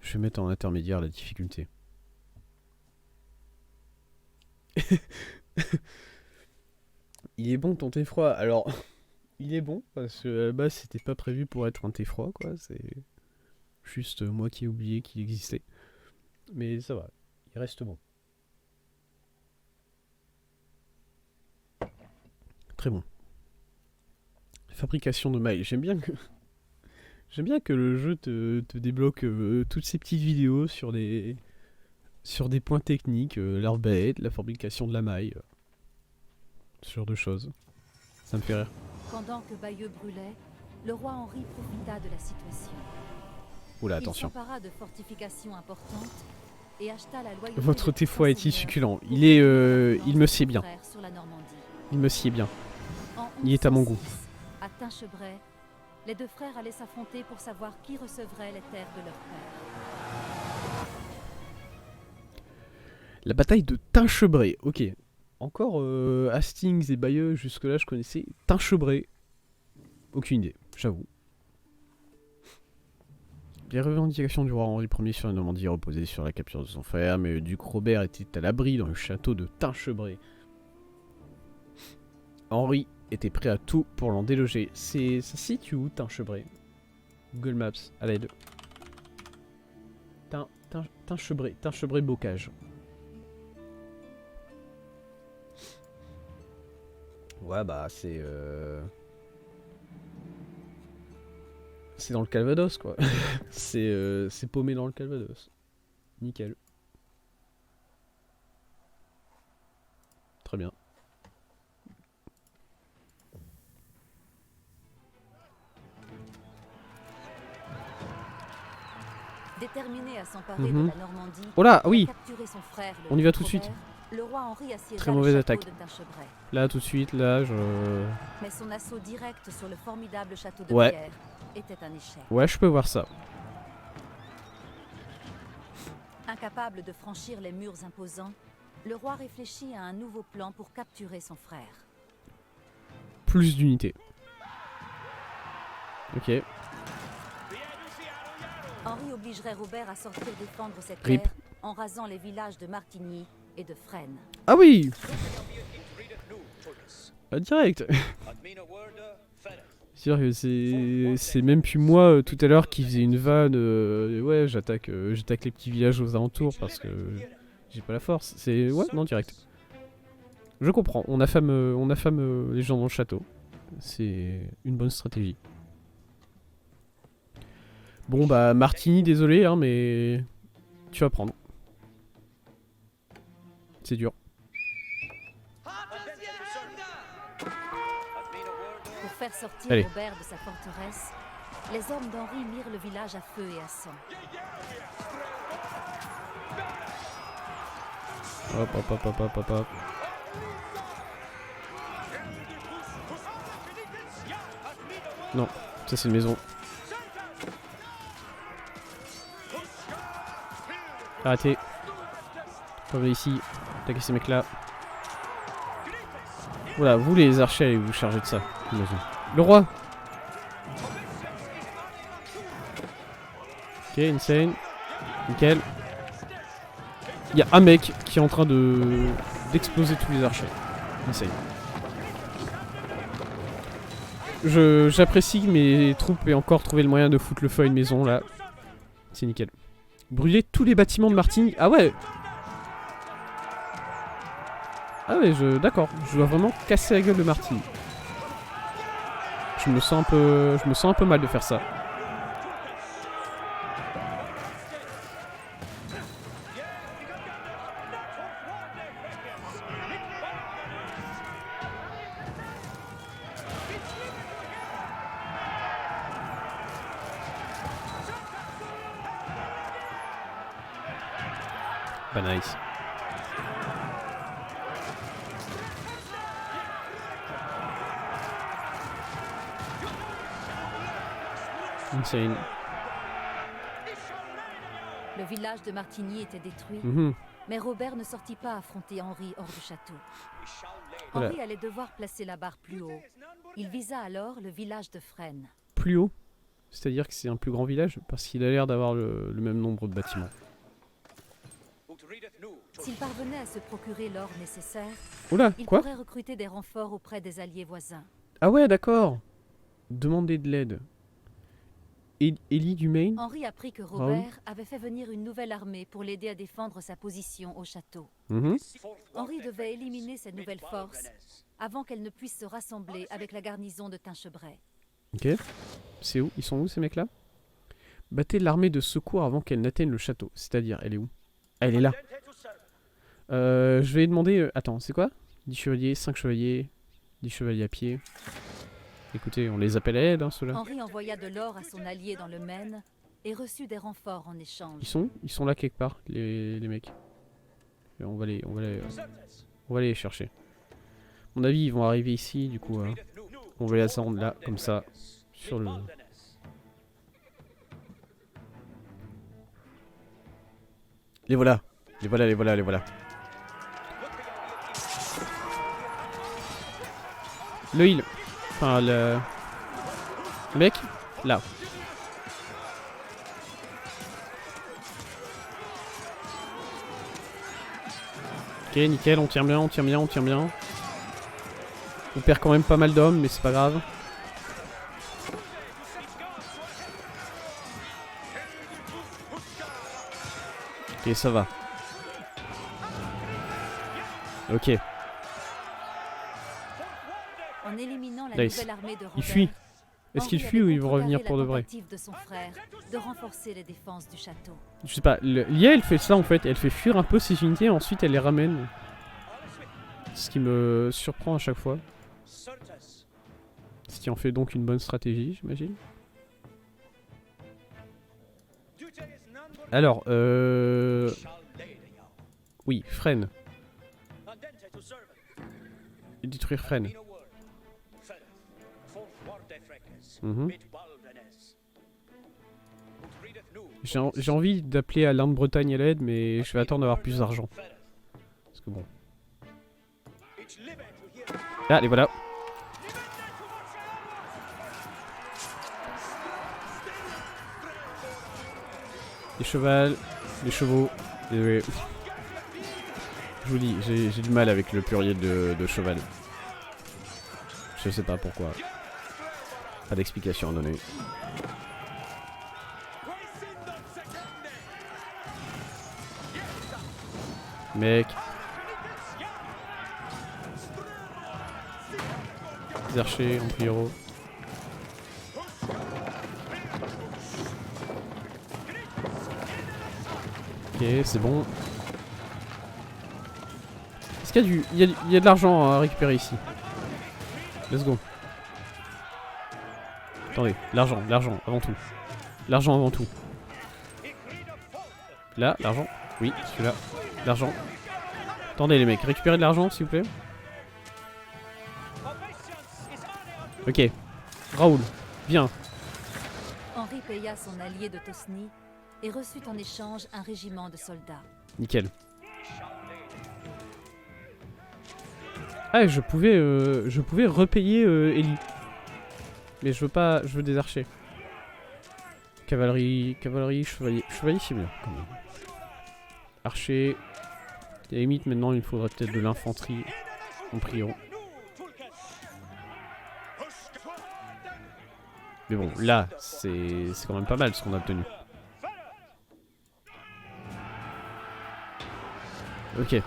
Je vais mettre en intermédiaire la difficulté. Il est bon ton thé froid. Alors, il est bon parce que à la base c'était pas prévu pour être un thé froid quoi. C'est juste moi qui ai oublié qu'il existait. Mais ça va, il reste bon. Très bon. Fabrication de mailles. J'aime bien que le jeu te débloque toutes ces petites vidéos sur des points techniques, l'arbalète, la fabrication de la maille, ce genre de choses. Ça me fait rire. Pendant que Bayeux brûlait, le roi Henri profita de la situation. Oula, Il attention. s'empara de fortifications importantes et acheta la loyauté Votre de thé tout froid son est-il seigneur succulent? pour Il est, réunir il me sied bien. frères sur la Normandie. Il me sied bien. En Il est à mon goût. 1106, à Tinchebray, les deux frères allaient s'affronter pour savoir qui recevrait les terres de leur père. La bataille de Tinchebray. Ok. Encore Hastings et Bayeux, jusque-là je connaissais. Tinchebray. Aucune idée, j'avoue. Les revendications du roi Henri Ier sur la Normandie reposaient sur la capture de son frère, mais le duc Robert était à l'abri dans le château de Tinchebray. Henri était prêt à tout pour l'en déloger. Ça se situe où, Tinchebray? Google Maps, à l'aide. Tinchebray Bocage. Ouais, bah, c'est dans le Calvados, quoi. c'est paumé dans le Calvados. Nickel. Très bien. Déterminé à s'emparer de la Normandie, Oh là, et à oui. capturer son frère, le On y va duc tout de suite. Robert, le roi Henri assiégea Très le mauvaise château attaque. de Tinchebray. Là, tout de suite, là, Mais son assaut direct sur le formidable château de Ouais. pierre était un échec. Ouais, je peux voir ça. Incapable de franchir les murs imposants, le roi réfléchit à un nouveau plan pour capturer son frère. Plus d'unités. Ok. Henri obligerait Robert à sortir défendre ses Rip. terres en rasant les villages de Martigny et de Fresnes. Ah oui. Direct. C'est-à-dire que c'est même plus moi tout à l'heure qui faisait une vanne. Ouais, j'attaque les petits villages aux alentours parce que j'ai pas la force. C'est ouais, non direct. Je comprends. On affame les gens dans le château. C'est une bonne stratégie. Bon bah Martini, désolé hein, mais tu vas prendre. C'est dur. Pour faire sortir Allez. Robert de sa forteresse, les hommes d'Henri mirent le village à feu et à sang. Hop hop hop hop hop hop hop. Non, ça c'est une maison. Arrêtez. Pas venir ici. Attaquez ces mecs là. Voilà, vous les archers allez vous charger de ça. J'imagine. Le roi. Ok, insane. Nickel. Il y a un mec qui est en train d'exploser tous les archers. Insane. J'apprécie que mes troupes aient encore trouvé le moyen de foutre le feu à une maison là. C'est nickel. Brûler tous les bâtiments de Martigny. Ah ouais. Ah ouais, d'accord. Je dois vraiment casser la gueule de Martigny. Je me sens un peu mal de faire ça. Pas nice. Insane. Le village de Martigny était détruit, mais Robert ne sortit pas affronter Henri hors du château. Voilà. Henri allait devoir placer la barre plus haut. Il visa alors le village de Fresnes. Plus haut. C'est-à-dire que c'est un plus grand village? Parce qu'il a l'air d'avoir le même nombre de bâtiments. S'il parvenait à se procurer l'or nécessaire, Oula, il quoi? pourrait recruter des renforts auprès des alliés voisins. Ah ouais, d'accord. Demander de l'aide. Ellie du Maine? Henri apprit que Robert avait fait venir une nouvelle armée pour l'aider à défendre sa position au château. Mhm. Henri devait éliminer ces nouvelles forces avant qu'elles ne puissent se rassembler avec la garnison de Tinchebray. Ok. C'est où? Ils sont où ces mecs-là? Battez l'armée de secours avant qu'elle n'atteigne le château. C'est-à-dire, elle est où? Ah, elle est là. Je vais demander... attends, c'est quoi? 10 chevaliers, 5 chevaliers, 10 chevaliers à pied. Écoutez, on les appelle à l'aide, hein, ceux-là. Henri envoya de l'or à son allié dans le Maine et reçut des renforts en échange. Ils sont là quelque part, les mecs. Et on va les chercher. À mon avis, ils vont arriver ici, du coup, on va les attendre là, comme ça, sur le... Les voilà. Les voilà, les voilà, les voilà. Le heal. Enfin, le mec, là. Ok, nickel, on tient bien, on tient bien, on tient bien. On perd quand même pas mal d'hommes, mais c'est pas grave. Ok, ça va. Ok, En éliminant la nice. nouvelle armée de Robert, Il fuit. Est-ce qu'il Henri fuit ou avait il va revenir pour de contrecarré vrai? la tentative de son frère de renforcer les défenses du château. Je sais pas, l'IA elle fait ça en fait, elle fait fuir un peu ses unités et ensuite elle les ramène. Ce qui me surprend à chaque fois. Ce qui en fait donc une bonne stratégie, j'imagine. Alors, oui, Fresne. Détruire Fresne. Mhm. J'ai envie d'appeler à l'Inde Bretagne à l'aide, mais je vais attendre d'avoir plus d'argent. Parce que bon. Ah, les voilà. Les chevals, les chevaux. Désolé. Je vous dis, j'ai du mal avec le pluriel de cheval. Je sais pas pourquoi. Pas d'explication à donner. Mec. Les archers en priorité. Ok, c'est bon. Est-ce qu'il y a du... Il y a de l'argent à récupérer ici. Let's go. Attendez, l'argent, avant tout. L'argent avant tout. Là, l'argent. Oui, celui-là. L'argent. Attendez les mecs, récupérez de l'argent s'il vous plaît. Ok. Raoul, viens. Henri paya son allié de Tosny et reçut en échange un régiment de soldats. Nickel. Ah, je pouvais repayer Ellie. Mais je veux pas, je veux des archers. Cavalerie, chevalier. Chevalier c'est mieux quand même. Archer. À la limite maintenant il faudrait peut-être de l'infanterie. En priant. Mais bon, là, c'est quand même pas mal ce qu'on a obtenu. Ok.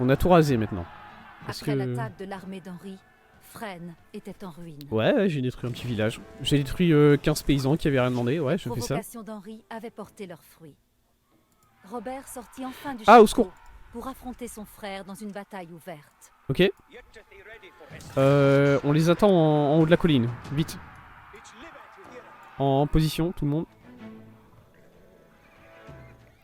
On a tout rasé maintenant. Après l'attaque de l'armée d'Henri, Fresne était en ruine. Ouais, j'ai détruit un petit village. J'ai détruit 15 paysans qui avaient rien demandé. Ouais, je fais ça. Les provocations d'Henri avaient porté leurs fruits. Robert sortit enfin du Ah, au château secours! pour affronter son frère dans une bataille ouverte. Ok. On les attend en haut de la colline. Vite. En position, tout le monde.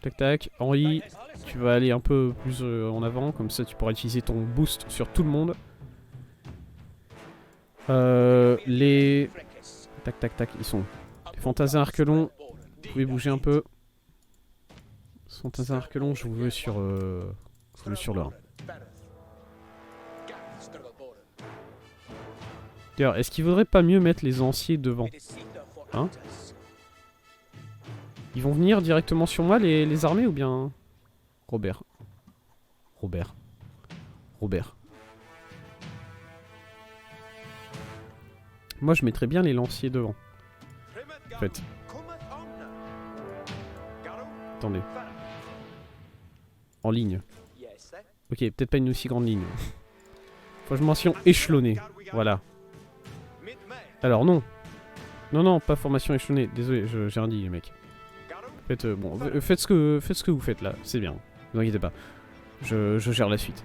Tac tac. Henri, tu vas aller un peu plus en avant. Comme ça, tu pourras utiliser ton boost sur tout le monde. Les... Tac tac tac, ils sont... Les fantassins Arquelon. Vous pouvez bouger un peu. Fantassins Arquelon, je vous veux sur... sur le 1. D'ailleurs, est-ce qu'il vaudrait pas mieux mettre les anciers devant? Hein? Ils vont venir directement sur moi, les armées, ou bien... Robert. Robert. Robert. Moi, je mettrais bien les lanciers devant. En fait. Attendez. En ligne. Ok, peut-être pas une aussi grande ligne. Formation échelonnée. Voilà. Alors non. Non, non, pas formation échelonnée. Désolé, j'ai rien dit, les mecs. Faites, bon, faites ce que vous faites là. C'est bien. Ne vous inquiétez pas. Je gère la suite.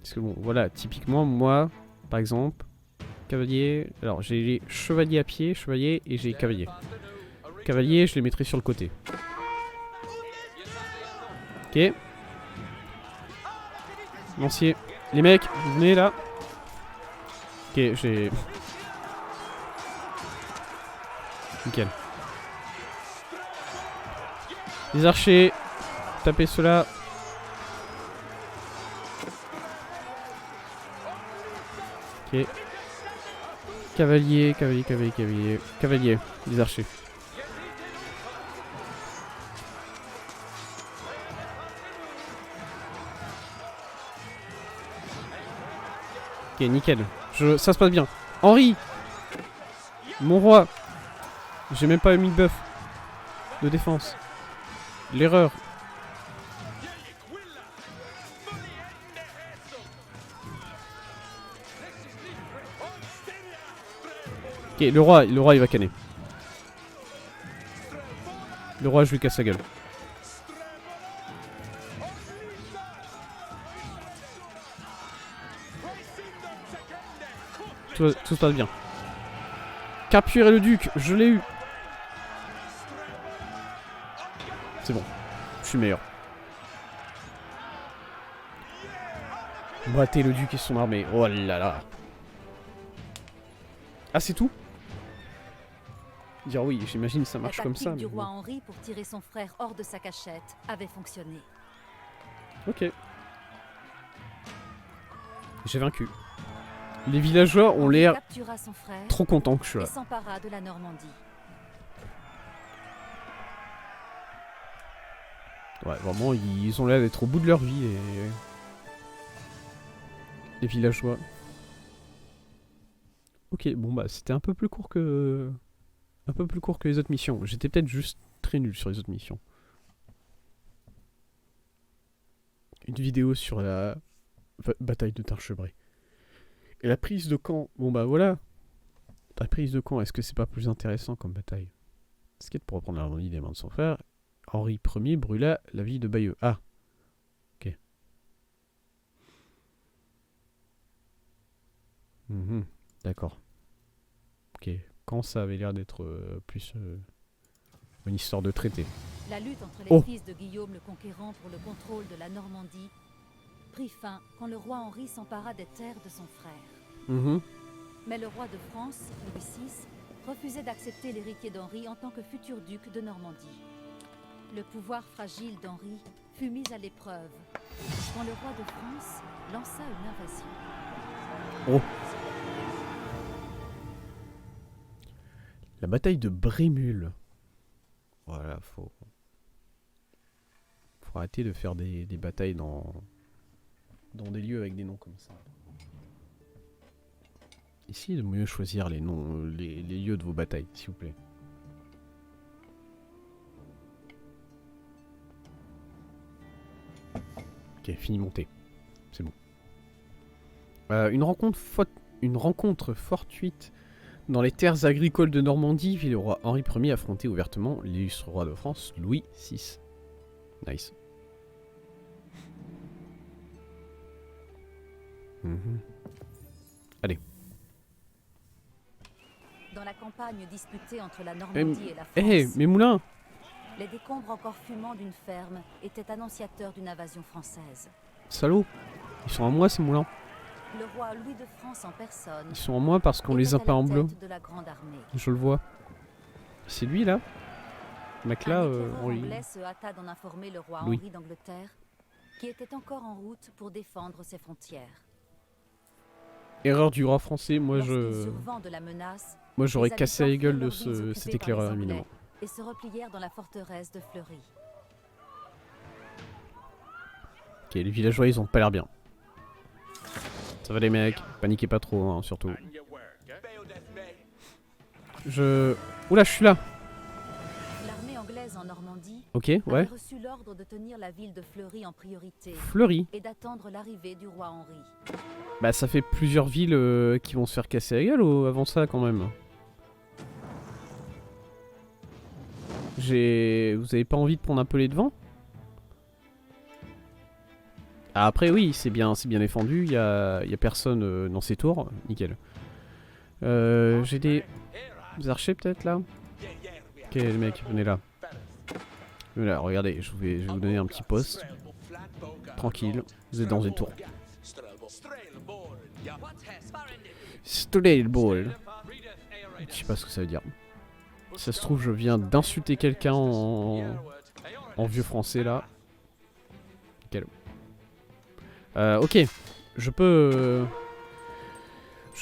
Parce que bon, voilà, typiquement, moi, par exemple, cavalier... Alors, j'ai les chevaliers à pied, chevalier, et j'ai cavalier. Cavalier, je les mettrai sur le côté. Ok. Lancier. Les mecs, vous venez là. Ok, j'ai... Nickel. Les archers. Tapez ceux-là. Ok. Cavalier, cavalier, cavalier, cavalier. Cavalier, les archers. Ok, nickel. Ça se passe bien. Henri! Mon roi! J'ai même pas mis de buff de défense. L'erreur. Ok, le roi il va canner. Le roi, je lui casse sa gueule. Tout se passe bien. Capturer le duc, je l'ai eu. C'est bon, je suis meilleur. Battez le duc et son armée. Oh là là. Ah, c'est tout? Dire oui, j'imagine ça marche comme ça. La tactique du roi Henri pour tirer son frère hors de sa cachette avait fonctionné. Ok. J'ai vaincu. Les villageois ont l'air trop contents que je sois là. Et s'empara de la Normandie. Ouais, vraiment, ils ont l'air d'être au bout de leur vie, les villageois. Ok, bon bah c'était un peu plus court que... Un peu plus court que les autres missions. J'étais peut-être juste très nul sur les autres missions. Une vidéo sur la bataille de Tarchebray. Et la prise de camp. Bon bah voilà. La prise de camp, est-ce que c'est pas plus intéressant comme bataille? Ce qui est pour reprendre la Normandie des mains de son frère, Henri Ier brûla la ville de Bayeux. Ah. Ok. D'accord. Ok. Quand ça avait l'air d'être plus une histoire de traité. La lutte entre les fils de Guillaume le Conquérant pour le contrôle de la Normandie prit fin quand le roi Henri s'empara des terres de son frère. Mais le roi de France, Louis VI, refusait d'accepter l'héritier d'Henri en tant que futur duc de Normandie. Le pouvoir fragile d'Henri fut mis à l'épreuve quand le roi de France lança une invasion. Oh. La bataille de Brémul. Voilà, faut arrêter de faire des batailles dans des lieux avec des noms comme ça. Essayez de mieux choisir les noms, les lieux de vos batailles, s'il vous plaît. Ok, fini monter. C'est bon. Une rencontre fortuite dans les terres agricoles de Normandie vit le roi Henri Ier affronter ouvertement l'illustre roi de France, Louis VI. Nice. Allez. Dans la campagne disputée entre la Normandie et la France, mes moulins! Les décombres encore fumants d'une ferme étaient annonciateurs d'une invasion française. Salaud! Ils sont à moi ces moulins. Le roi Louis de France en personne. Ils sont à moi parce qu'on les a pas en bleu. Je le vois. C'est lui là? Mec là, Anglais se hâta d'en informer le roi Henri d'Angleterre, qui était encore en route pour défendre ses frontières. Erreur du roi français, moi j'aurais cassé la gueule de cet éclaireur éminemment. Et se replièrent dans la forteresse de Fleury. Ok, les villageois ils ont pas l'air bien. Ça va les mecs, paniquez pas trop hein, surtout. Oula, je suis là. L'armée anglaise en Normandie ouais. avait reçu l'ordre de tenir la ville de Fleury en priorité. Fleury. Et d'attendre l'arrivée du roi Henri. Bah ça fait plusieurs villes qui vont se faire casser la gueule avant ça quand même. Vous avez pas envie de prendre un peu les devants? Après oui, c'est bien défendu, il y a personne dans ces tours, nickel. J'ai des archers peut-être là? Ok les mecs, venez là. Voilà, regardez, je vais vous donner un petit poste. Tranquille, vous êtes dans une tour. Strelball. Je sais pas ce que ça veut dire. Si ça se trouve, je viens d'insulter quelqu'un en vieux français là. Ok, je peux...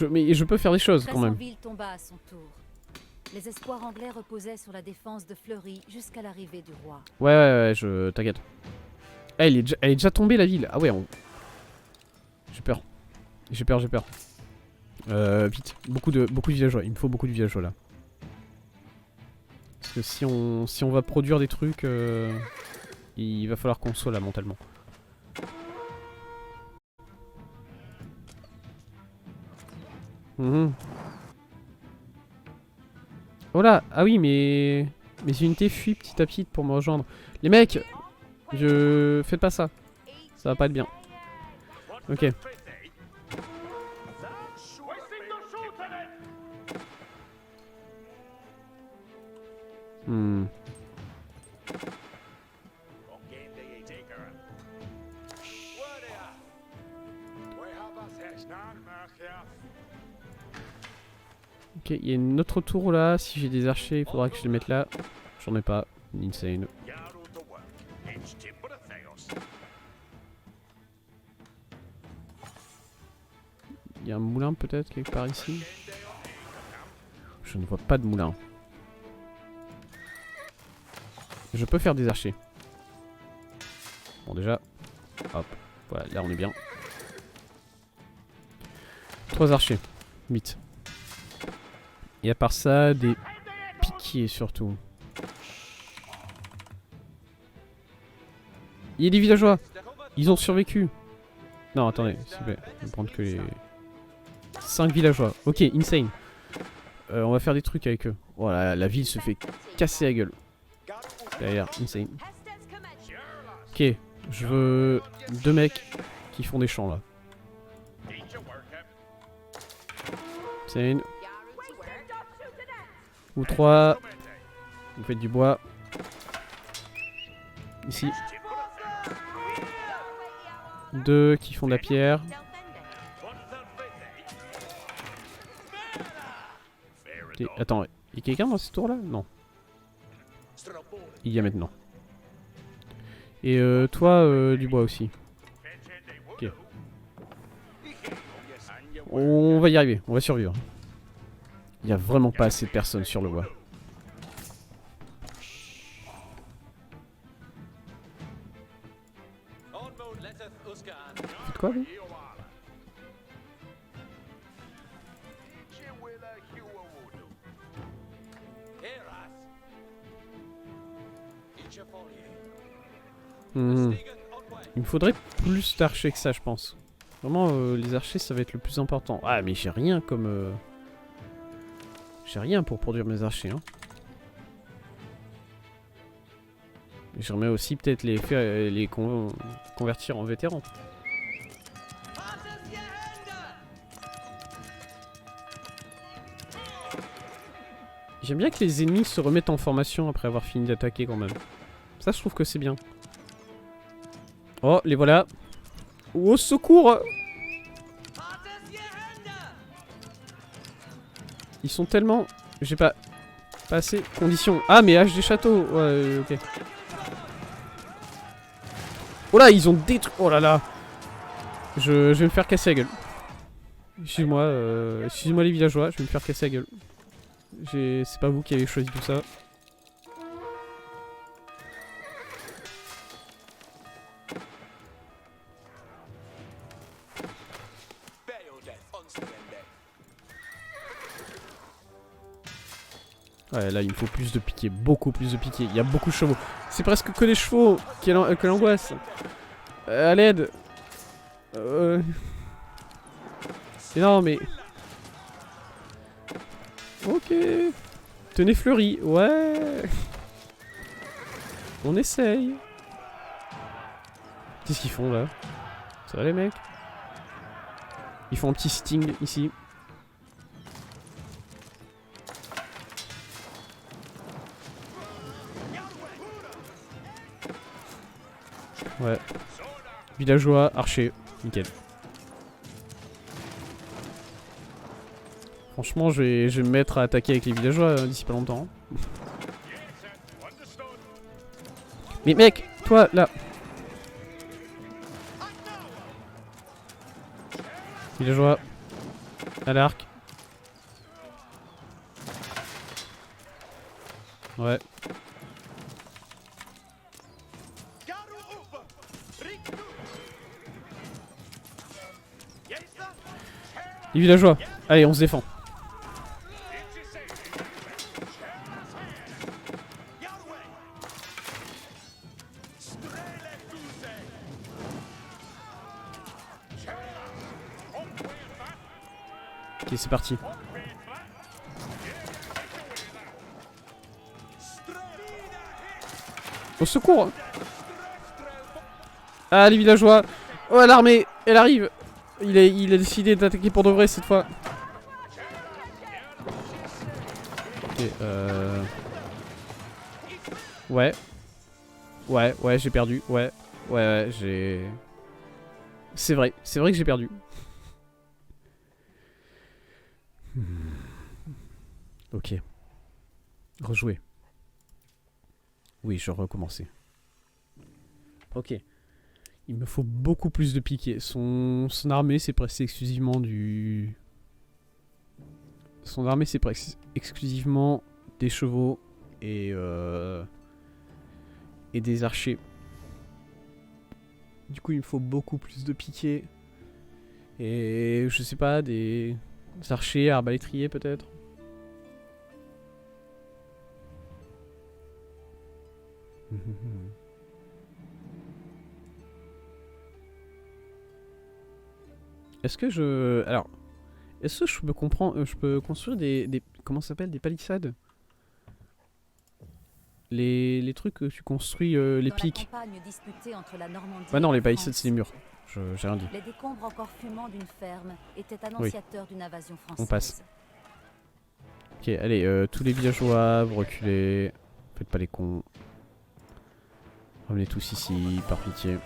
Mais je peux faire des choses quand même. Tomba à son tour. Les espoirs anglais reposaient sur la défense de Fleury jusqu'à l'arrivée du roi. Ouais, je t'inquiète. Elle est déjà tombée la ville. Ah ouais, j'ai peur. J'ai peur. Vite, beaucoup de villageois. Il me faut beaucoup de villageois là. Parce que si on va produire des trucs, il va falloir qu'on soit là mentalement. Oh là, ah oui, mais mes unités fuient petit à petit pour me rejoindre. Les mecs, faites pas ça. Ça va pas être bien. Ok. Ok, il y a une autre tour là. Si j'ai des archers, il faudra que je les mette là. J'en ai pas. Insane. Il y a un moulin peut-être quelque part ici. Je ne vois pas de moulin. Je peux faire des archers. Bon déjà. Hop. Voilà, là on est bien. 3 archers. 8. Et à part ça, des piquiers surtout. Il y a des villageois. Ils ont survécu. Non, attendez, s'il vous plaît. Je vais prendre que les 5 villageois. Ok, insane. On va faire des trucs avec eux. Voilà, la ville se fait casser la gueule. Derrière, insane. Ok, je veux 2 mecs qui font des champs là. Insane. Ou 3. Vous faites du bois. Ici. 2 qui font de la pierre. Okay. Attends, il y a quelqu'un dans cette tour là? Non. Il y a maintenant. Et toi, du bois aussi. Ok. On va y arriver, on va survivre. Il n'y a vraiment pas assez de personnes sur le bois. Faites quoi vous? Il me faudrait plus d'archers que ça, je pense. Vraiment, les archers, ça va être le plus important. Ah, mais j'ai rien comme... J'ai rien pour produire mes archers. Hein. J'aimerais aussi peut-être les convertir en vétérans. J'aime bien que les ennemis se remettent en formation après avoir fini d'attaquer quand même. Ça, je trouve que c'est bien. Oh, les voilà. Au secours! Ils sont tellement... J'ai pas assez de conditions. Ah, mais H des châteaux. Ouais, ok. Oh là, ils ont détruit. Oh là là. Je vais me faire casser la gueule. Excusez-moi les villageois, je vais me faire casser la gueule. C'est pas vous qui avez choisi tout ça. Ouais, là il me faut plus de piquets, beaucoup plus de piquets. Il y a beaucoup de chevaux. C'est presque que des chevaux. Quelle angoisse. À l'aide. Non mais... Ok. Tenez fleuri. Ouais. On essaye. Qu'est-ce qu'ils font là? Ça va les mecs? Ils font un petit sting ici. Ouais. Villageois, archer. Nickel. Franchement, je vais me mettre à attaquer avec les villageois d'ici pas longtemps. Mais mec, toi, là. Villageois. À l'arc. Ouais. Les villageois. Allez, on se défend. Ok, c'est parti. Au secours! Ah, les villageois! Oh, l'armée! Elle arrive! Il a décidé d'attaquer pour de vrai cette fois. Ok, Ouais. Ouais, j'ai perdu. Ouais, j'ai... C'est vrai que j'ai perdu. Ok. Rejouer. Oui, je recommençais. Ok. Il me faut beaucoup plus de piquets. Son armée, c'est presque exclusivement du... Son armée, c'est presque exclusivement des chevaux et des archers. Du coup, il me faut beaucoup plus de piquets. Et je sais pas, des archers, arbalétriers peut-être. Est-ce que je... Alors, est-ce que je peux comprendre... Je peux construire des comment ça s'appelle? Des palissades? Les trucs que tu construis, les pics. Bah non, les palissades c'est les murs. J'ai rien dit. Les décombres encore fumants d'une ferme étaient annonciateurs d'une invasion française. On passe. Ok, allez, tous les villageois, vous reculez. Faites pas les cons. Revenez tous ici, par pitié.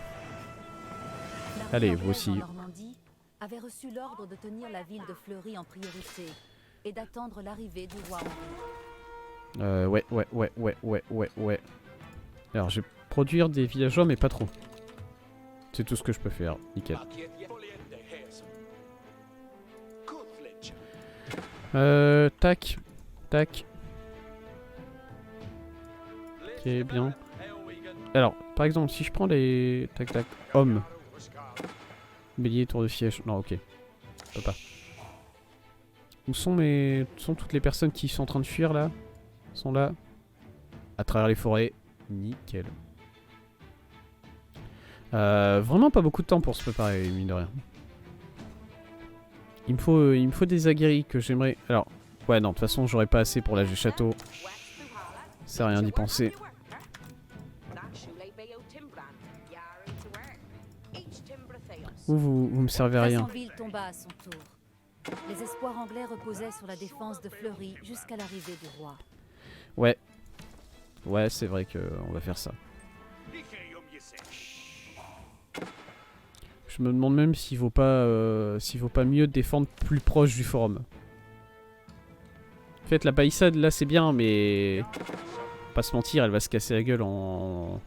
Allez, vous aussi. Avait reçu l'ordre de tenir la ville de Fleury en priorité et d'attendre l'arrivée du roi Henri. Ouais. Alors, je vais produire des villageois, mais pas trop. C'est tout ce que je peux faire. Nickel. Tac. Ok, bien. Alors, par exemple, si je prends les... Tac, hommes. Bélier, tour de siège. Non, ok. Je peux pas. Où sont toutes les personnes qui sont en train de fuir, là? Sont là. À travers les forêts. Nickel. Vraiment pas beaucoup de temps pour se préparer, mine de rien. Il me faut des aguerris que j'aimerais... Alors, ouais, non, de toute façon, j'aurais pas assez pour l'âge du château. Ça sert à rien d'y penser. Vous me servez à rien. Tomba à son tour. Les espoirs anglais reposaient sur la défense de Fleury jusqu'à l'arrivée du roi. Ouais, c'est vrai qu'on va faire ça. Je me demande même s'il vaut pas mieux défendre plus proche du forum. En fait, la palissade là c'est bien, mais pas se mentir, elle va se casser la gueule en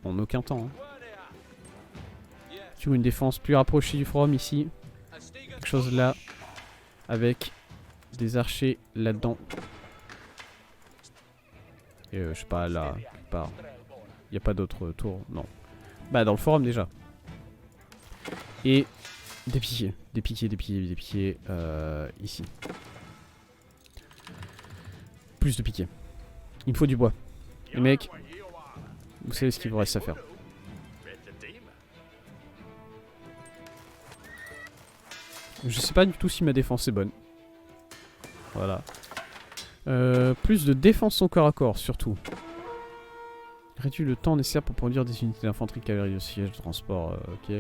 aucun temps. Hein. Du coup, une défense plus rapprochée du forum ici. Quelque chose là. Avec des archers là-dedans. Et je sais pas, là, quelque part. Il n'y a pas d'autres tours, non. Bah, dans le forum déjà. Et des piquiers. Des piquiers, des piquiers, des piquiers. Ici. Plus de piquiers. Il me faut du bois. Les mecs, vous savez ce qu'il vous reste à faire. Je sais pas du tout si ma défense est bonne. Voilà. Plus de défense au corps à corps, surtout. Réduit le temps nécessaire pour produire des unités d'infanterie, cavalerie de siège, de transport, ok.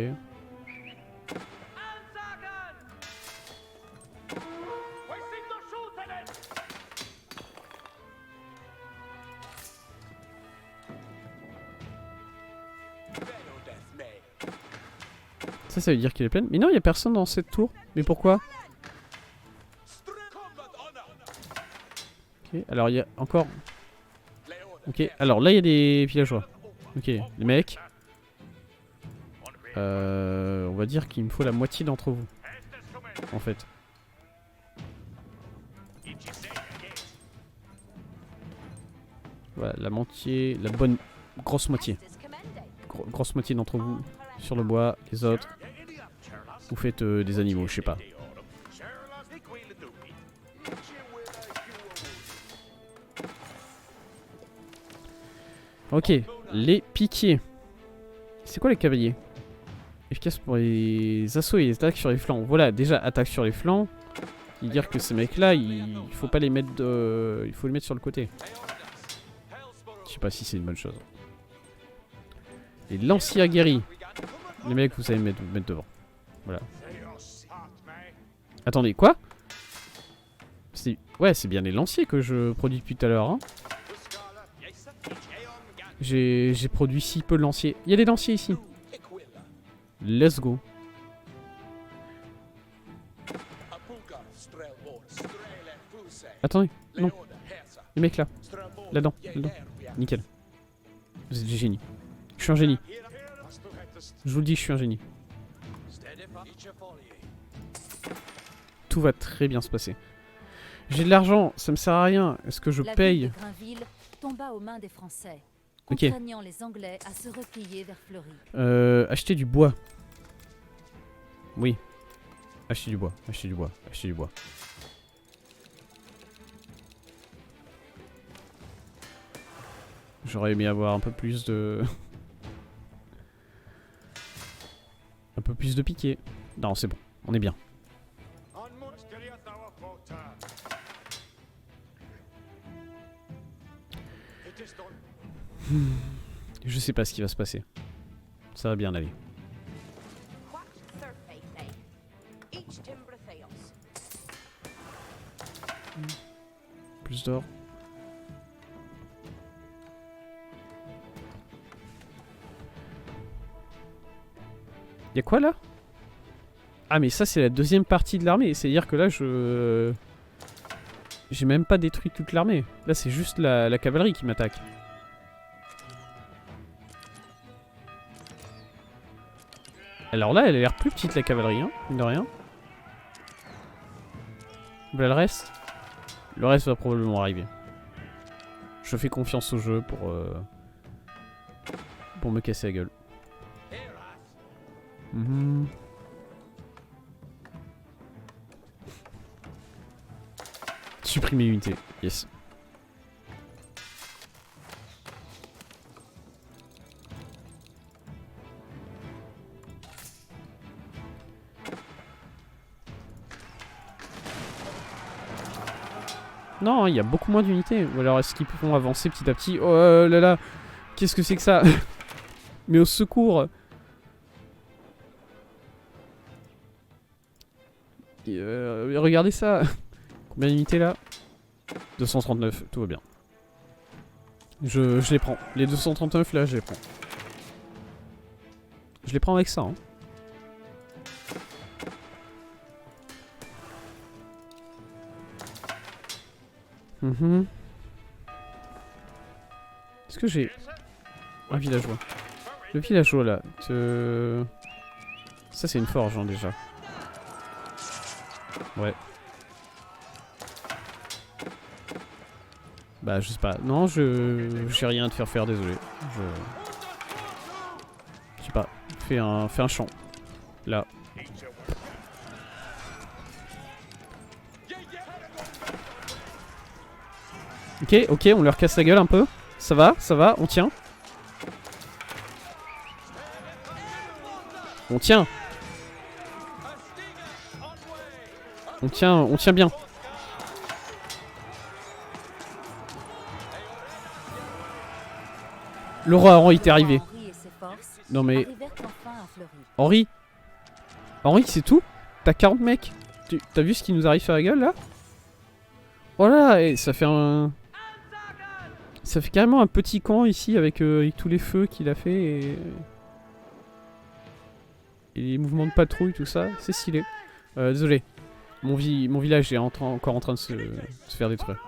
Ça veut dire qu'elle est pleine. Mais non, il n'y a personne dans cette tour. Mais pourquoi? Ok, alors il y a encore... Ok, alors là il y a des villageois. Ok, les mecs. On va dire qu'il me faut la moitié d'entre vous. En fait. Voilà, la moitié, la bonne grosse moitié. Grosse moitié d'entre vous sur le bois, les autres. Vous faites des animaux, je sais pas. Ok, les piquiers. C'est quoi les cavaliers? Efficace pour les assauts et les attaques sur les flancs. Voilà, déjà attaque sur les flancs. Il veut dire que ces mecs là, il faut pas les mettre il faut les mettre sur le côté. Je sais pas si c'est une bonne chose. Les lanciers aguerris. Les mecs, vous savez mettre devant. Voilà. Attendez, quoi? Ouais, c'est bien les lanciers que je produis depuis tout à l'heure. Hein. J'ai produit si peu de lanciers. Il y a des lanciers ici. Let's go. Attendez, non. Les mecs là. Là-dedans. Nickel. Vous êtes des génies. Je suis un génie. Je vous le dis, je suis un génie. Tout va très bien se passer. J'ai de l'argent, ça me sert à rien. Est-ce que je paye? Tomba aux mains des Français, ok. Contraignant les Anglais à se replier vers Fleury. Acheter du bois. Oui. Acheter du bois, acheter du bois, acheter du bois. J'aurais aimé avoir un peu plus de... un peu plus de piqué. Non, c'est bon, on est bien. Je sais pas ce qui va se passer. Ça va bien aller. Plus d'or. Y'a quoi là? Ah mais ça c'est la deuxième partie de l'armée. C'est-à-dire que là j'ai même pas détruit toute l'armée. Là c'est juste la cavalerie qui m'attaque. Alors là elle a l'air plus petite la cavalerie, hein, mine de rien. Voilà le reste. Le reste va probablement arriver. Je fais confiance au jeu pour me casser la gueule. Supprimer l'unité, yes. Non, il y a beaucoup moins d'unités. Ou alors est-ce qu'ils pourront avancer petit à petit? Oh là là, qu'est-ce que c'est que ça? Mais au secours! Regardez ça. Combien d'unités là? 239, tout va bien. Je les prends. Les 239 là, je les prends. Je les prends avec ça. Hein. Est-ce que j'ai un villageois? Le villageois là, Ça c'est une forge hein, déjà. Ouais. Bah je sais pas. Non, j'ai rien à te faire faire, désolé. Je sais pas. Fais un champ. Là. Ok, on leur casse la gueule un peu. Ça va, on tient. On tient. On tient bien. Le roi Henri est arrivé. Non mais... Henri, c'est tout? T'as 40 mecs? T'as vu ce qui nous arrive sur la gueule là? Voilà, et ça fait un... Ça fait carrément un petit camp ici avec tous les feux qu'il a fait et les mouvements de patrouille, tout ça. C'est stylé. Désolé. Mon village est encore en train de se faire détruire.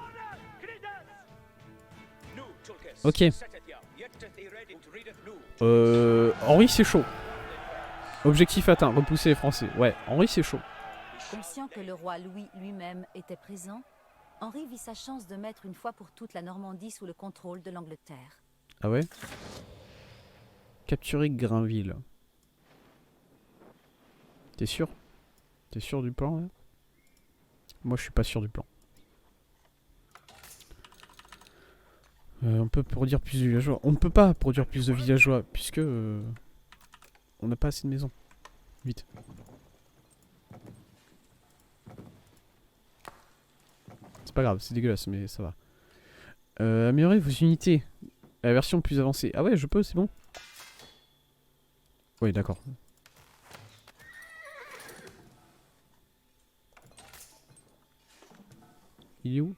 Ok. Henri c'est chaud. Objectif atteint, repousser les Français. Ouais, Henri c'est chaud. Conscient que le roi Louis lui-même était présent, Henri vit sa chance de mettre une fois pour toutes la Normandie sous le contrôle de l'Angleterre. Ah ouais? Capturer Grainville. T'es sûr? T'es sûr du plan là? Moi je suis pas sûr du plan. On peut produire plus de villageois. On ne peut pas produire plus de villageois puisque on n'a pas assez de maisons. Vite. C'est pas grave, c'est dégueulasse mais ça va. Améliorer vos unités. La version plus avancée. Ah ouais, je peux, c'est bon. Oui, d'accord. Il est où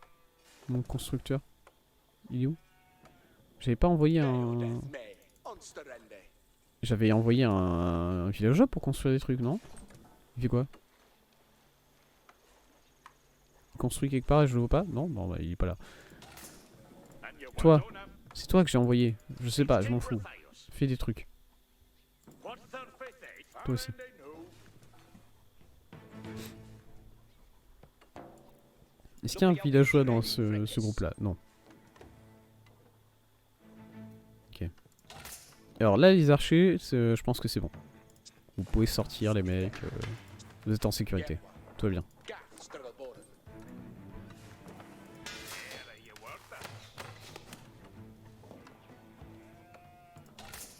mon constructeur? Il est où? J'avais pas envoyé un... J'avais envoyé un villageois pour construire des trucs, non? Il fait quoi? Il construit quelque part et je le vois pas? Non? Bon bah il est pas là. Toi, c'est toi que j'ai envoyé. Je sais pas, je m'en fous. Fais des trucs. Toi aussi. Est-ce qu'il y a un villageois dans ce groupe-là? Non. Ok. Alors là, les archers, je pense que c'est bon. Vous pouvez sortir, les mecs. Vous êtes en sécurité. Tout va bien.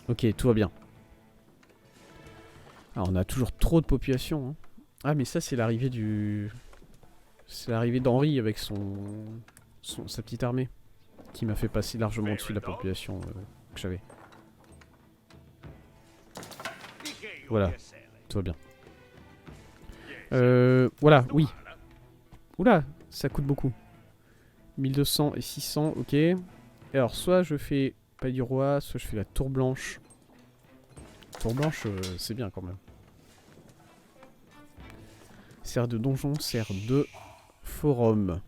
Ok, tout va bien. Alors, on a toujours trop de population. Hein. Ah, mais ça, c'est l'arrivée du... C'est l'arrivée d'Henri avec sa petite armée. Qui m'a fait passer largement au-dessus de la population que j'avais. Voilà, tout va bien. Voilà, oui. Oula, ça coûte beaucoup. 1200 et 600, ok. Et alors, soit je fais pas du roi, soit je fais la tour blanche. Tour blanche, c'est bien quand même. Serre de donjon, serre de forum.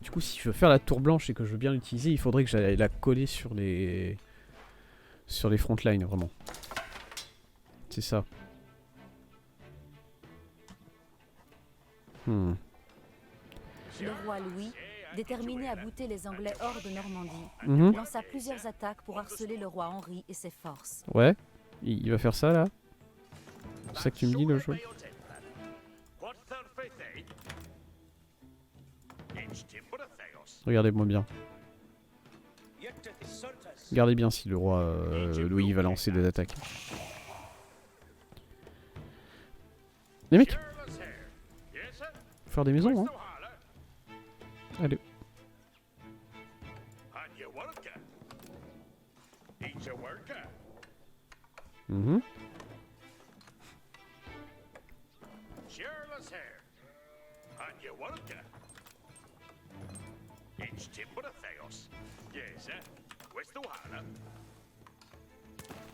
Du coup, si je veux faire la tour blanche et que je veux bien l'utiliser, il faudrait que j'aille la coller sur les frontlines, vraiment. C'est ça. Le roi Louis, déterminé à bouter les Anglais hors de Normandie, lança plusieurs attaques pour harceler le roi Henri et ses forces. Ouais, il va faire ça là? C'est ça que tu me dis le jeu? Regardez-moi bien. Regardez bien si le roi Louis va lancer des attaques. Les mecs, faut faire des maisons, hein. Allez.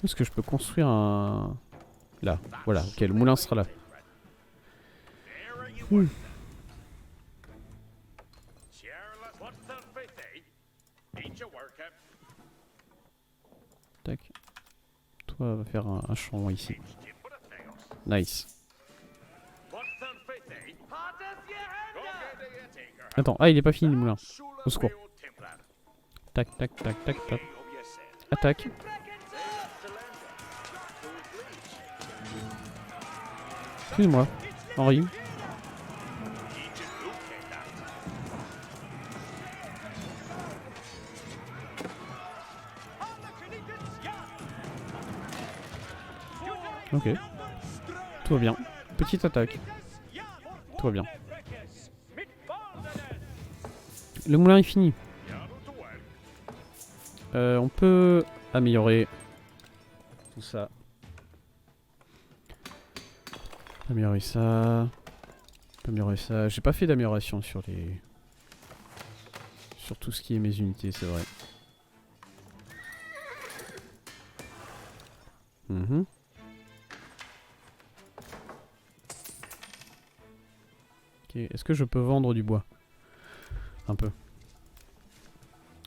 Est-ce que je peux construire un... Là, voilà, ok, le moulin sera là. Tac. Toi, va faire un champ ici. Nice. Attends, ah il est pas fini le moulin. Au secours. Tac, tac, tac, tac, tac. Attaque. Excuse-moi, Henri. Ok. Tout va bien. Petite attaque. Tout va bien. Le moulin est fini. On peut améliorer tout ça. Améliorer ça. Améliorer ça. J'ai pas fait d'amélioration sur les... sur tout ce qui est mes unités, c'est vrai. Ok, est-ce que je peux vendre du bois? Un peu.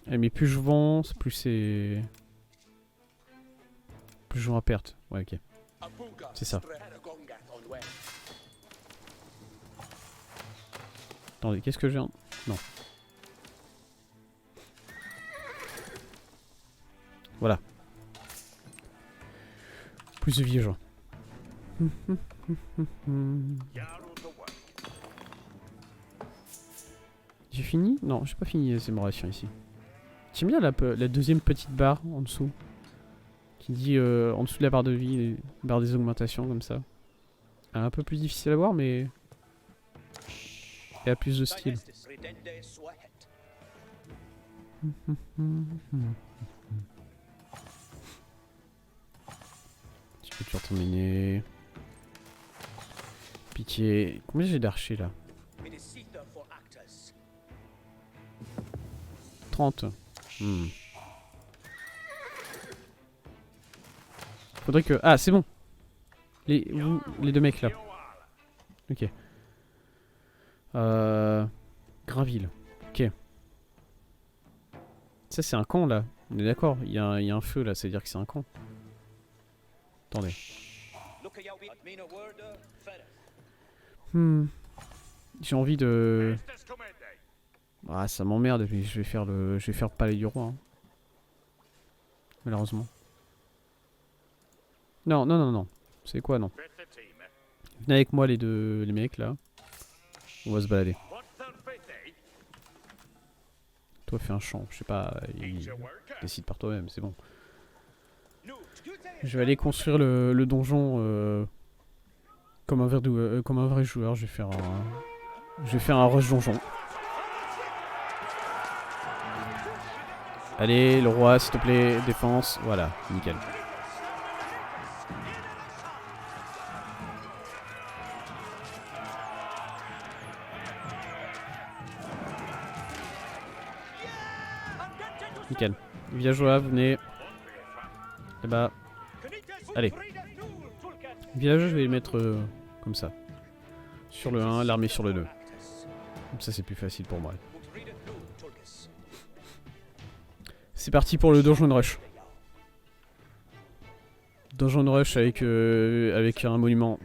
Mais plus je vends, plus c'est... plus je vends à perte. Ouais, ok. C'est ça. Attendez, qu'est-ce que j'ai? Non. Voilà. Plus de villageois. J'ai fini? Non, j'ai pas fini les améliorations ici. J'aime bien la deuxième petite barre en dessous. Qui dit en dessous de la barre de vie, barre des augmentations comme ça. Un peu plus difficile à voir, mais... elle a plus de style. Tu peux toujours t'emmener. Pitié. Combien j'ai d'archers là? 30. Faudrait que... ah, c'est bon. Les deux mecs là. Ok. Grainville. Ok. Ça c'est un camp là. On est d'accord. Il y a un feu là. Ça veut dire que c'est un camp. Attendez. J'ai envie de... ah, ça m'emmerde. Je vais faire le palais du roi. Hein. Malheureusement. Non, non, non, non. C'est quoi, non? Venez avec moi les mecs là. On va se balader. Toi fais un champ, je sais pas, décide par toi-même, c'est bon. Je vais aller construire le donjon comme un vrai joueur. Je vais faire un rush donjon. Allez, le roi, s'il te plaît, défense, voilà, nickel. Nickel. Villageois, venez. Là-bas. Allez. Villageois, je vais les mettre comme ça. Sur le 1, l'armée sur le 2. Comme ça, c'est plus facile pour moi. C'est parti pour le Donjon Rush. Donjon Rush avec un monument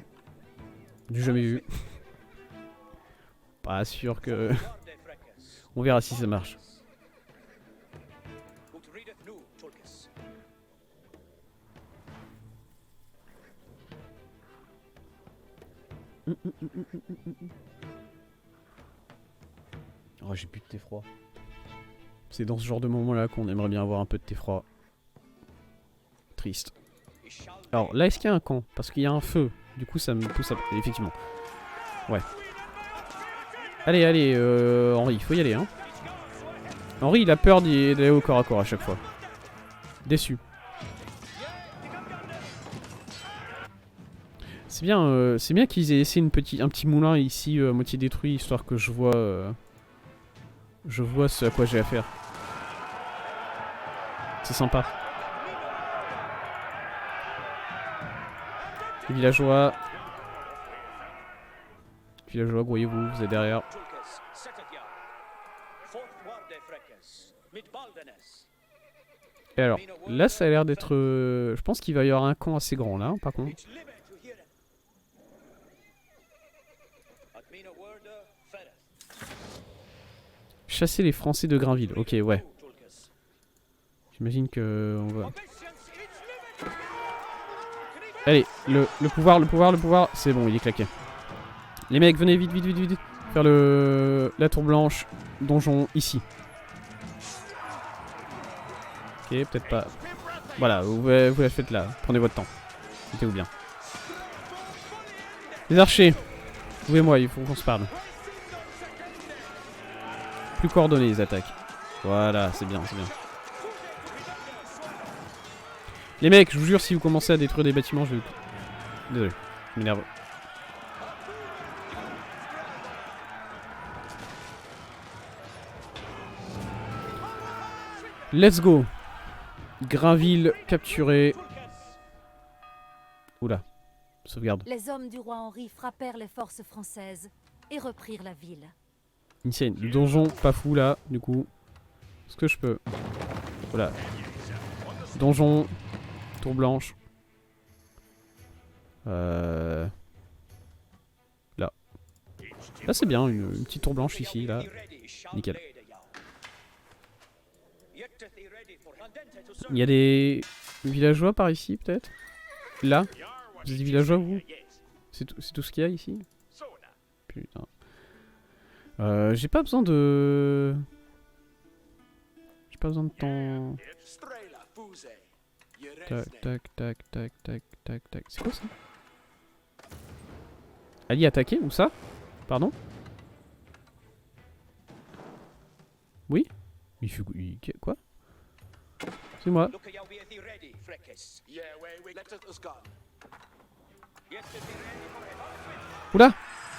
du jamais vu. Pas sûr que... on verra si ça marche. Oh, j'ai plus de thé froid. C'est dans ce genre de moment là qu'on aimerait bien avoir un peu de thé froid. Triste. Alors là, est-ce qu'il y a un camp? Parce qu'il y a un feu. Du coup, ça me pousse à... effectivement. Ouais. Allez, allez, Henri, il faut y aller, hein. Henri, il a peur d'aller au corps à corps à chaque fois. Déçu. C'est bien qu'ils aient laissé un petit moulin ici, à moitié détruit, histoire que je vois ce à quoi j'ai affaire. C'est sympa. Les villageois. Villageois, grouillez-vous, vous êtes derrière. Et alors, là ça a l'air d'être... je pense qu'il va y avoir un camp assez grand là, par contre. Chasser les Français de Grainville. Ok, ouais. J'imagine que... on va... Allez, le pouvoir. C'est bon, il est claqué. Les mecs, venez vite. Faire la tour blanche. Donjon, ici. Ok, peut-être pas. Voilà, vous la faites là. Prenez votre temps. Mettez-vous bien. Les archers. Vous et moi, il faut qu'on se parle. Plus coordonnées les attaques. Voilà, c'est bien. Les mecs, je vous jure, si vous commencez à détruire des bâtiments, je vais... Désolé, je m'énerve. Let's go. Grainville capturé. Oula, sauvegarde. Les hommes du roi Henri frappèrent les forces françaises et reprirent la ville. Insane. Le donjon, pas fou là, du coup. Est-ce que je peux... Voilà. Donjon. Tour blanche. Là. Là c'est bien, une petite tour blanche ici, là. Nickel. Il y a des villageois par ici, peut-être? Là? Vous êtes des villageois, vous? C'est tout ce qu'il y a ici? Putain. J'ai pas besoin de... J'ai pas besoin de temps... Tac. C'est quoi ça? Ali attaquer ou ça? Pardon? Oui? Quoi? C'est moi. Oula!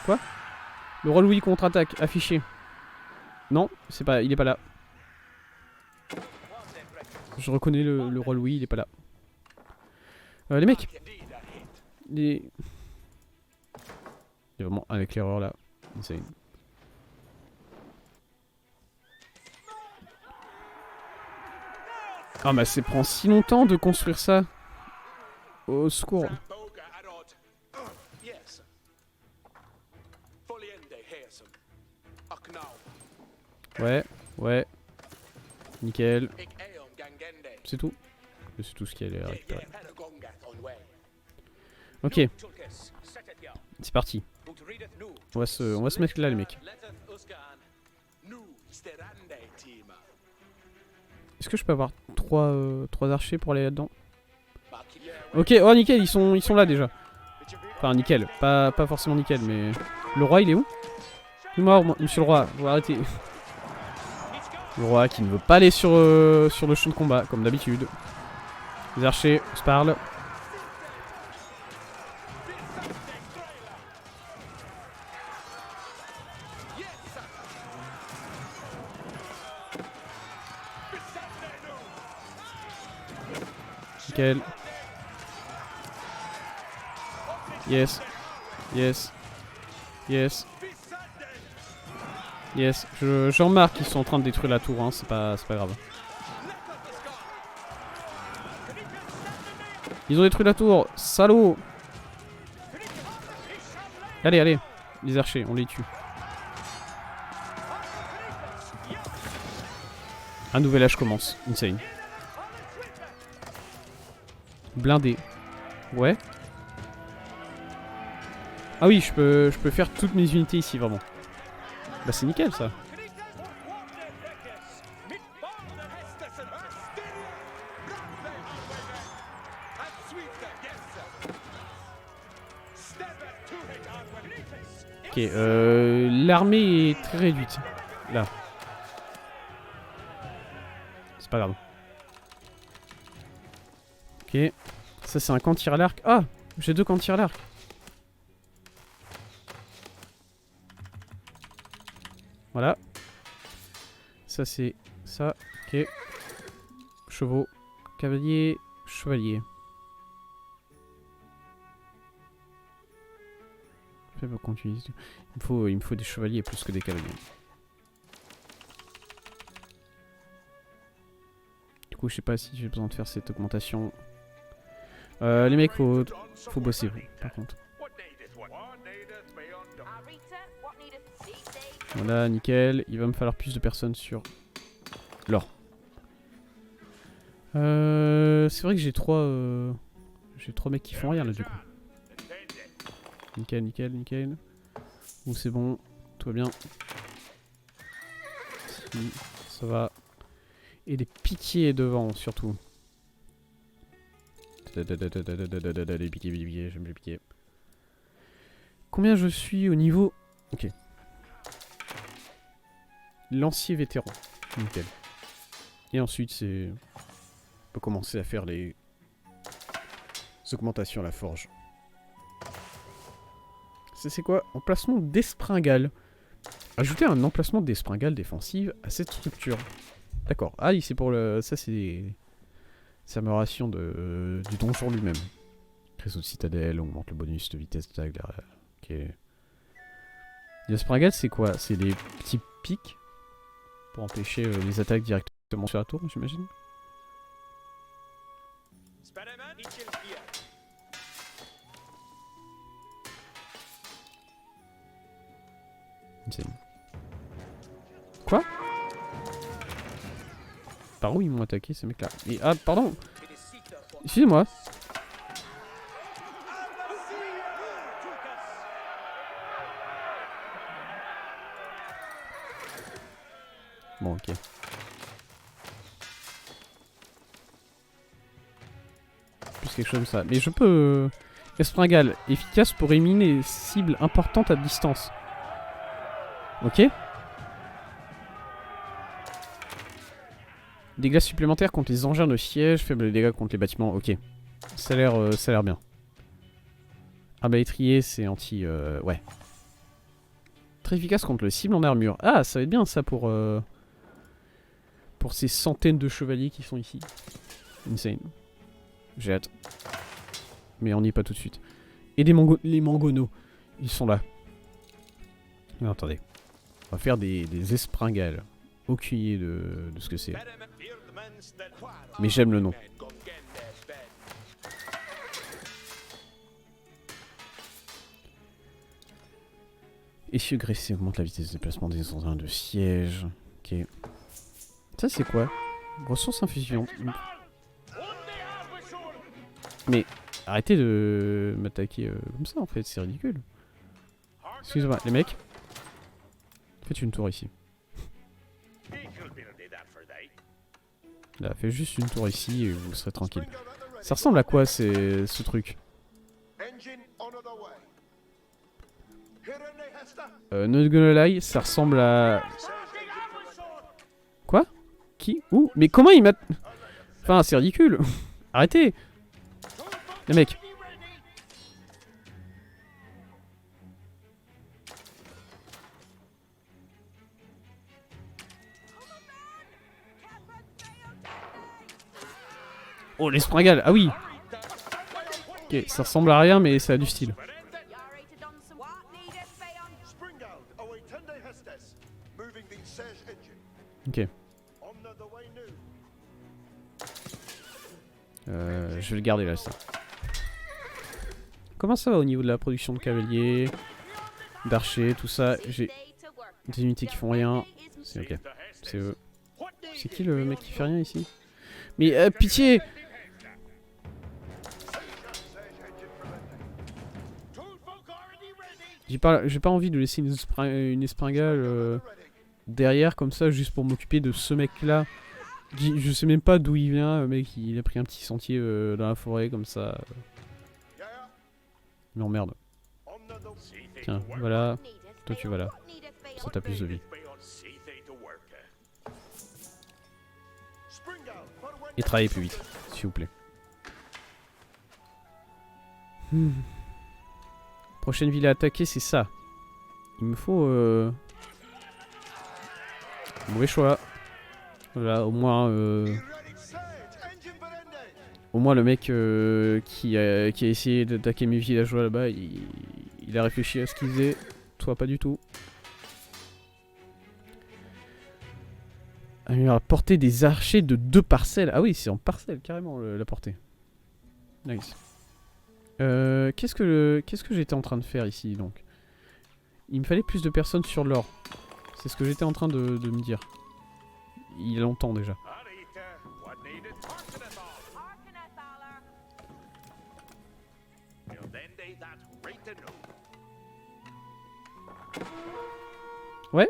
Quoi? Le roi Louis contre-attaque, affiché. Non, c'est pas, il est pas là. Je reconnais le roi Louis, il est pas là. Les mecs! Il y a vraiment un éclaireur là. Insane. Ah bah ça prend si longtemps de construire ça. Au secours. Ouais. Nickel. C'est tout. C'est tout ce qu'il y a à récupérer. Ok. C'est parti. On va se mettre là les mecs. Est-ce que je peux avoir trois archers pour aller là-dedans? Ok, oh nickel, ils sont là déjà. Enfin nickel, pas forcément nickel, mais... Le roi il est où? Mort, monsieur le roi, vous arrêtez. Le roi qui ne veut pas aller sur le champ de combat, comme d'habitude. Les archers, on se parle. Nickel. Yes. Je remarque qu'ils sont en train de détruire la tour, hein. C'est pas grave. Ils ont détruit la tour, salaud. Allez, les archers, on les tue. Un nouvel âge commence, insane. Blindé. Ouais. Ah oui, je peux faire toutes mes unités ici, vraiment. Bah c'est nickel ça. Ok, l'armée est très réduite. Là. C'est pas grave. Ok. Ça c'est un camp tir à l'arc. Ah, j'ai 2 camps tir à l'arc. Voilà. Ça c'est ça. Ok. Chevaux. Cavalier. Chevalier. Faible continuité. Il me faut des chevaliers plus que des cavaliers. Du coup je sais pas si j'ai besoin de faire cette augmentation. Les mecs faut bosser vous par contre. Voilà, nickel. Il va me falloir plus de personnes sur l'or. C'est vrai que j'ai trois mecs qui font rien là du coup. Nickel, nickel, nickel. Ou c'est bon, tout va bien. Si, ça va. Et des piquiers devant surtout. Les piquiers, j'aime les piquiers. Combien je suis au niveau... Ok. Lancier vétéran. Nickel. Et ensuite c'est... On peut commencer à faire les augmentations à la forge. C'est quoi? Emplacement d'espringale. Ajouter un emplacement d'espringale défensive à cette structure. D'accord. Ah oui, c'est pour le... Ça c'est... C'est l'amélioration du donjon lui-même. Réseau de citadelle, augmente le bonus de vitesse d'attaque. Ok. Les espringales c'est quoi? C'est des petits pics pour empêcher les attaques directement sur la tour, j'imagine. Quoi? Par où ils m'ont attaqué ces mecs là? Et, ah pardon. Excusez-moi. Bon ok. Plus quelque chose comme ça. Mais je peux... Espringale, efficace pour éliminer les cibles importantes à distance. Ok. Dégâts supplémentaires contre les engins de siège, faibles dégâts contre les bâtiments. Ok. Ça a l'air bien. Arme à étrier, c'est anti... ouais. Très efficace contre les cibles en armure. Ah, ça va être bien ça pour ces centaines de chevaliers qui sont ici. Insane. J'ai hâte. Mais on n'y est pas tout de suite. Et les mangonos. Ils sont là. Non, attendez. On va faire des espringales. Aucune idée de ce que c'est. Mais j'aime le nom. Essieu graissé augmente la vitesse de déplacement des engins de siège. Ok. Ça c'est quoi? Ressources infusion. Mais arrêtez de m'attaquer comme ça en fait, c'est ridicule. Excusez-moi, les mecs. Faites une tour ici. Là, faites juste une tour ici et vous serez tranquille. Ça ressemble à quoi ce truc? Not gonna lie, ça ressemble à... Quoi? Qui? Où? Mais comment il m'a... Enfin, c'est ridicule. Arrêtez. Les mecs. Oh, les springales. Ah oui. Ok, ça ressemble à rien, mais ça a du style. Ok. Je vais le garder là, ça. Comment ça va au niveau de la production de cavaliers, d'archers, tout ça? J'ai des unités qui font rien. C'est ok. C'est eux. C'est qui le mec qui fait rien ici? Mais pitié! J'ai pas envie de laisser une espringale derrière comme ça juste pour m'occuper de ce mec là. Je sais même pas d'où il vient, le mec il a pris un petit sentier dans la forêt comme ça. Il m'emmerde. Tiens, voilà. Toi tu vas là. Ça t'a plus de vie. Et travaillez plus vite, s'il vous plaît. Prochaine ville à attaquer, c'est ça. Il me faut... Mauvais choix. Voilà, au moins... Au moins le mec qui a essayé d'attaquer mes villageois là-bas, il a réfléchi à ce qu'il faisait. Toi, pas du tout. Alors, portée des archers de 2 parcelles. Ah oui, c'est en parcelle carrément la portée. Nice. Qu'est-ce que j'étais en train de faire ici donc? Il me fallait plus de personnes sur l'or. C'est ce que j'étais en train de me dire. Il y a longtemps déjà. Ouais.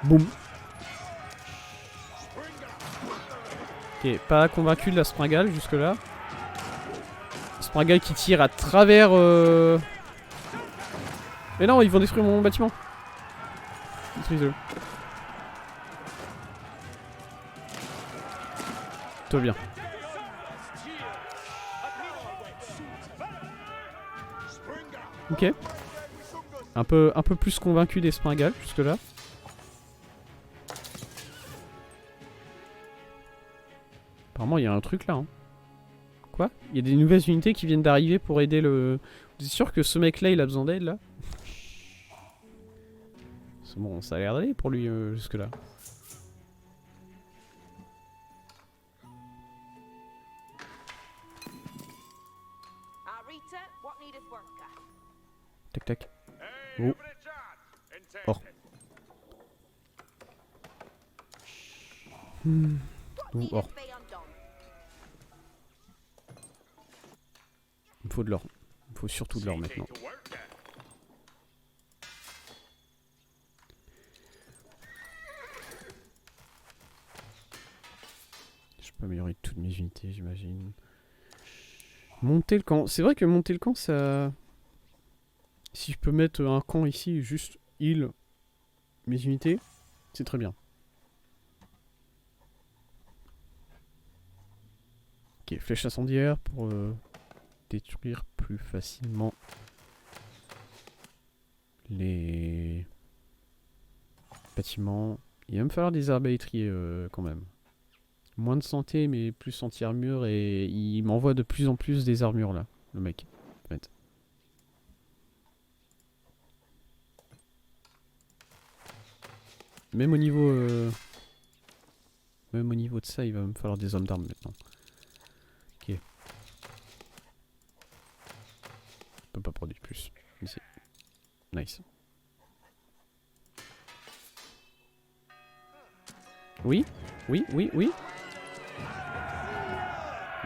Boum. Ok, pas convaincu de la Springale jusque là. Springale qui tire à travers... Mais non, ils vont détruire mon bâtiment. Détruisez-le. Tout va bien. Ok. Un peu plus convaincu des Springales jusque là. Apparemment il y a un truc là. Hein. Quoi? Il y a des nouvelles unités qui viennent d'arriver pour aider le... Vous êtes sûr que ce mec là il a besoin d'aide là? C'est bon, ça a l'air d'aller pour lui jusque là. Tac tac. Oh. Oh. Ou or. Il me faut de l'or. Il me faut surtout de l'or maintenant. Je peux améliorer toutes mes unités, j'imagine. Monter le camp. C'est vrai que monter le camp, ça... Si je peux mettre un camp ici, juste heal mes unités, c'est très bien. Ok, flèche incendiaire pour détruire plus facilement les bâtiments. Il va me falloir des arbalétriers quand même. Moins de santé mais plus anti-armure et il m'envoie de plus en plus des armures là, le mec. En fait. Même au niveau de ça, il va me falloir des hommes d'armes maintenant. Ok. Je peux pas produire plus. Ici. Nice. Oui, oui, oui, oui.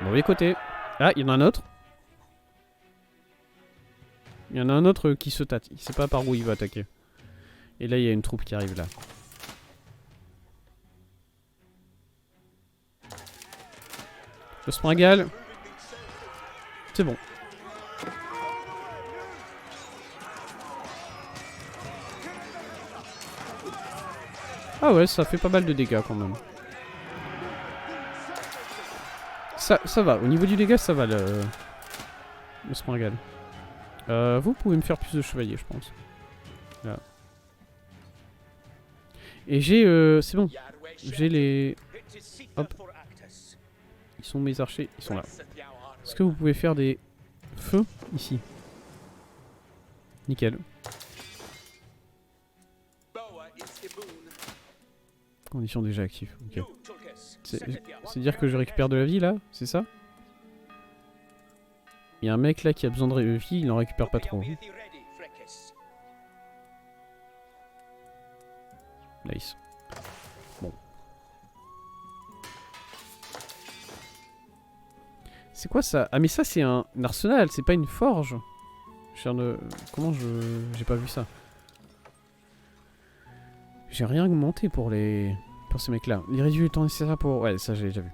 Mauvais côté. Ah, il y en a un autre. Il y en a un autre qui se tâte. Il sait pas par où il va attaquer. Et là, il y a une troupe qui arrive là. Le Springale. C'est bon. Ah ouais, ça fait pas mal de dégâts quand même. Ça va, au niveau du dégât, ça va le Springale. Vous pouvez me faire plus de chevaliers, je pense. Là. Et j'ai... c'est bon. J'ai les... Hop. Ils sont mes archers, ils sont là. Est-ce que vous pouvez faire des feux ici? Nickel. Conditions déjà actives. Ok. C'est dire que je récupère de la vie là? C'est ça? Il y a un mec là qui a besoin de vie, il en récupère pas trop. Nice. Bon. C'est quoi ça? Ah mais ça c'est un arsenal, c'est pas une forge. Comment j'ai pas vu ça? J'ai rien augmenté pour ces mecs là. Il réduit le temps nécessaire pour... Ouais, ça j'ai déjà vu.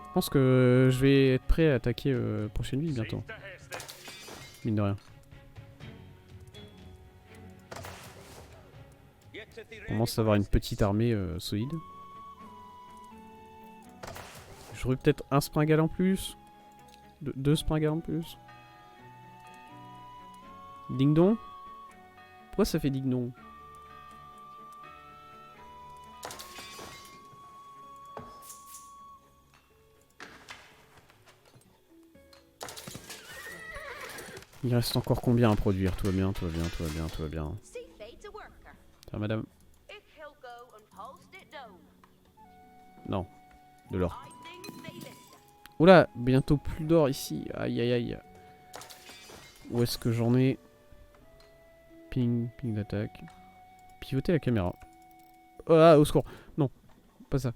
Je pense que je vais être prêt à attaquer prochaine ville bientôt. Mine de rien. On commence à avoir une petite armée solide. J'aurais peut-être un Springale en plus. Deux Springale en plus. Ding dong. Pourquoi ça fait ding dong? Il reste encore combien à produire? Tout va bien, tout va bien, tout va bien, tout va bien. Ah, madame. Non, de l'or. Oula, bientôt plus d'or ici. Aïe aïe aïe. Où est-ce que j'en ai? Ping, ping d'attaque. Pivoter la caméra. Ah, au secours. Non, pas ça.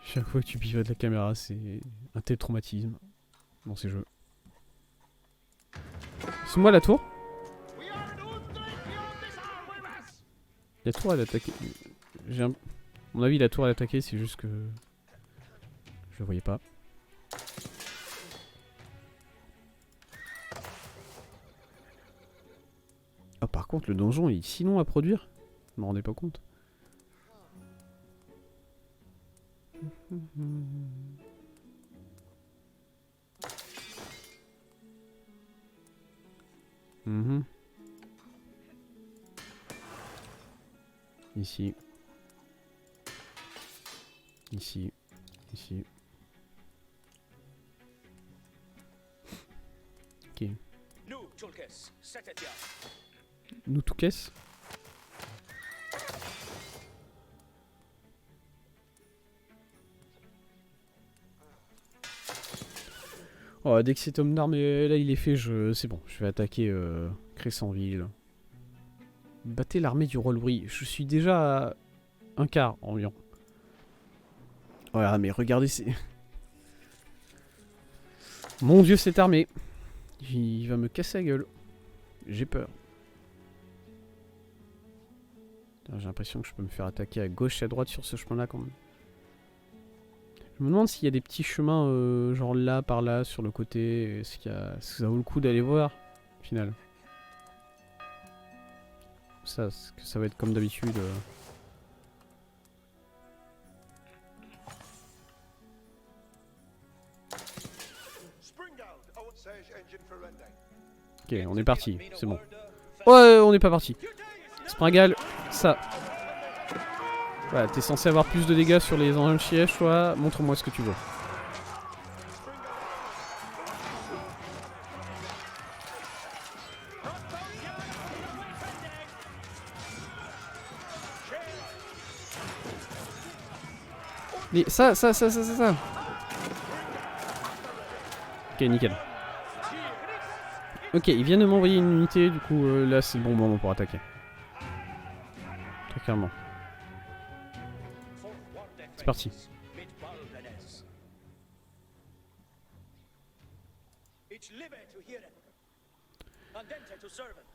Chaque fois que tu pivotes la caméra, c'est un tel traumatisme dans ces jeux. C'est moi la tour? La tour elle a attaqué. À mon avis la tour elle a attaqué, c'est juste que je le voyais pas. Ah par contre le donjon il est si long à produire. Je me rendais pas compte. Ici. Ici. Ici. Ok. Nous tout caisse. Oh, dès que cet homme d'armes là il est fait, c'est bon, je vais attaquer Crescenville. Battez l'armée du roi Louis. Je suis déjà à un quart environ. Voilà, mais regardez, c'est... Mon dieu, cette armée. Il va me casser la gueule. J'ai peur. J'ai l'impression que je peux me faire attaquer à gauche et à droite sur ce chemin-là quand même. Je me demande s'il y a des petits chemins genre là, par là, sur le côté. Est-ce que ça vaut le coup d'aller voir au final? Ça va être comme d'habitude. Ok, on est parti, c'est bon. Ouais, on n'est pas parti. Springal, ça. Voilà, t'es censé avoir plus de dégâts sur les engins de siège, toi. Montre-moi ce que tu veux. Mais ça. Ok, nickel. Ok, il vient de m'envoyer une unité, du coup là c'est le bon moment pour attaquer. Très clairement. C'est parti.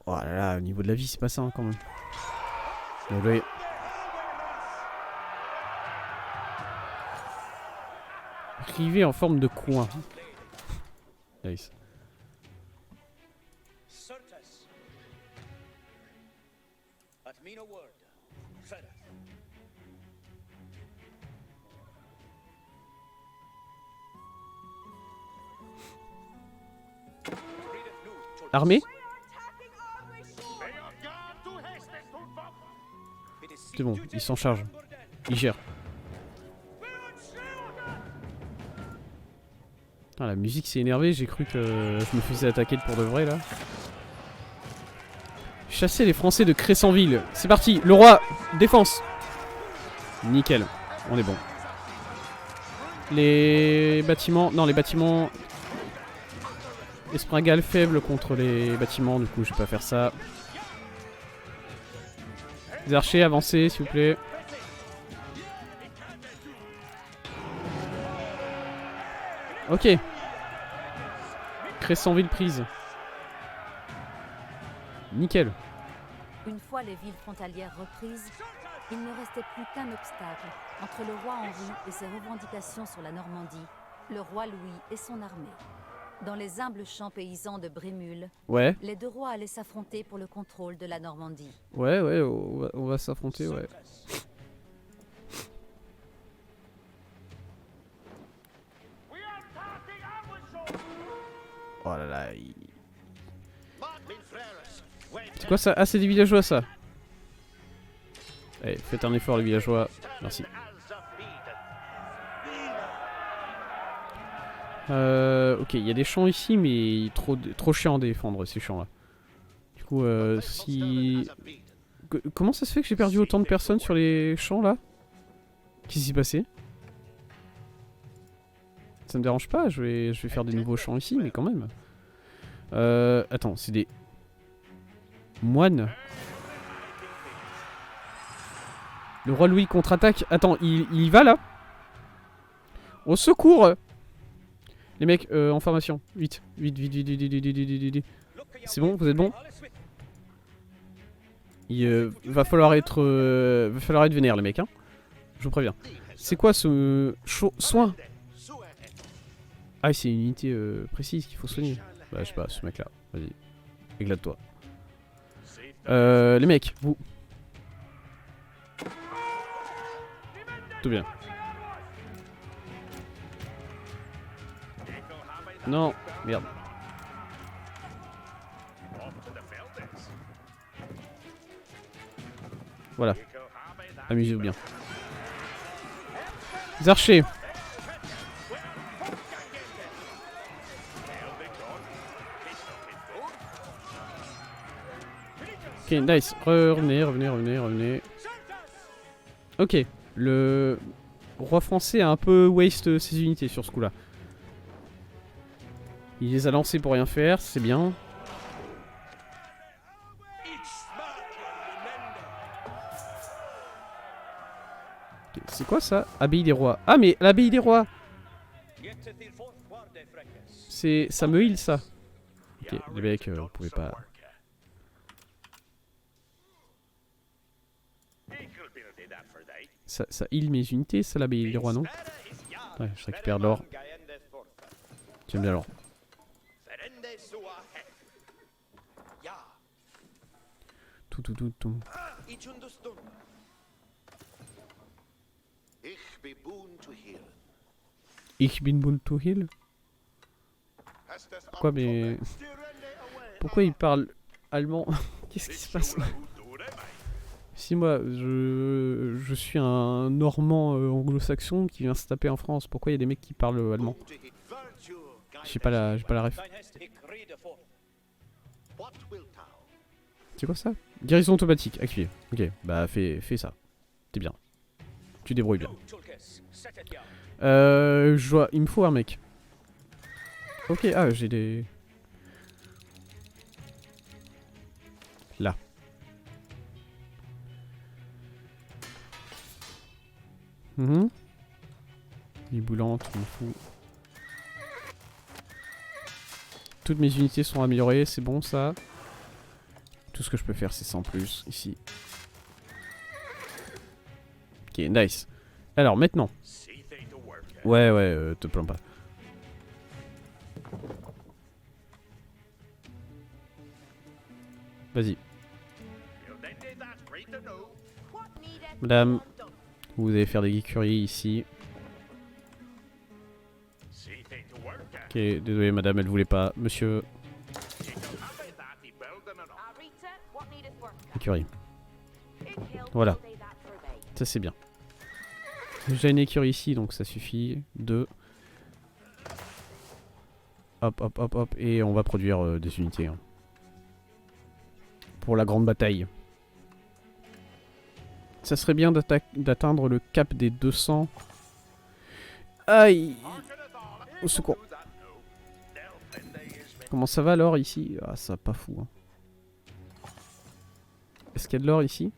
Oh là là, au niveau de la vie c'est pas ça hein, quand même. Désolé. Rivé en forme de coin. Nice. Armée? C'est bon, il s'en charge. Il gère. Ah, la musique s'est énervée, j'ai cru que je me faisais attaquer pour de vrai là. Chasser les Français de Crescenville. C'est parti, le roi, défense. Nickel, on est bon. Les bâtiments, non les bâtiments... Espringal faible contre les bâtiments, du coup je vais pas faire ça. Les archers, avancez s'il vous plaît. Ok. Crescenville prise. Nickel. Une fois les villes frontalières reprises, il ne restait plus qu'un obstacle entre le roi Henri et ses revendications sur la Normandie, le roi Louis et son armée. Dans les humbles champs paysans de Brémul, ouais. Les deux rois allaient s'affronter pour le contrôle de la Normandie. Ouais, on va s'affronter, ouais. Oh là là. C'est quoi ça? Ah, c'est des villageois ça. Allez, faites un effort les villageois. Merci. Ok, il y a des champs ici, mais trop chiant à défendre ces champs là. Du coup, si... Comment ça se fait que j'ai perdu autant de personnes sur les champs là? Qu'est-ce qui s'est passé? Ça me dérange pas, je vais faire des nouveaux champs ici, mais quand même. Attends, c'est des... moines. Le roi Louis contre-attaque. Attends, il y va là? Au secours! Les mecs, en formation. Vite. Vite. C'est bon, vous êtes bons? Il va falloir être vénère, les mecs, hein. Je vous préviens. C'est quoi ce... soin? Ah, c'est une unité précise qu'il faut soigner. Bah, je sais pas, ce mec-là. Vas-y. Éclate-toi. Les mecs, vous... Tout bien. Non, merde. Voilà. Amusez-vous bien. Les archers. Ok, nice. Revenez. Ok. Le roi français a un peu waste ses unités sur ce coup-là. Il les a lancés pour rien faire, c'est bien. Okay, c'est quoi ça? Abbaye des rois. Ah mais l'abbaye des rois! C'est... ça me heal ça. Ok, les mecs, vous pouvez pas... Ça heal mes unités, ça l'abbaye des rois, non? Ouais, je récupère de l'or. J'aime bien l'or. Tout. Ich bin boon to heal. Pourquoi mais... Pourquoi il parle allemand? Qu'est-ce qui se passe? Si moi, je suis un Normand anglo-saxon qui vient se taper en France, pourquoi il y a des mecs qui parlent allemand? J'ai pas la ref. C'est quoi ça? Guérison automatique, activé. Ok, bah fais ça. T'es bien. Tu débrouilles bien. Je vois, il me faut un mec. Ok, ah j'ai des... Là. Les boulantes, il me faut... Toutes mes unités sont améliorées, c'est bon ça. Tout ce que je peux faire c'est 100 plus ici. Ok, nice. Alors maintenant. Ouais, te plains pas. Vas-y. Madame, vous allez faire des écuries ici. Ok, désolé madame, elle voulait pas. Monsieur. Écurie. Voilà. Ça c'est bien. J'ai une écurie ici, donc ça suffit. 2. Hop. Et on va produire des unités. Hein. Pour la grande bataille. Ça serait bien d'atteindre le cap des 200. Aïe! Au secours. Comment ça va alors ici? Ah, ça va pas fou. Hein. Est-ce qu'il y a de l'or ici?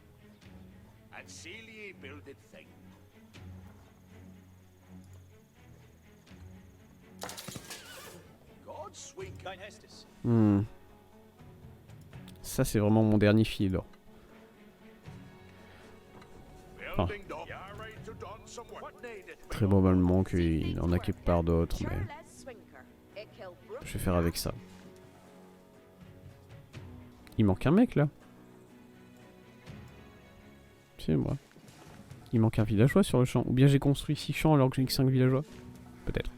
Ça c'est vraiment mon dernier filet d'or. Enfin, très probablement qu'il en a quelque part d'autres, mais je vais faire avec ça. Il manque un mec là. C'est moi. Il manque un villageois sur le champ. Ou bien j'ai construit 6 champs alors que j'ai que 5 villageois. Peut-être.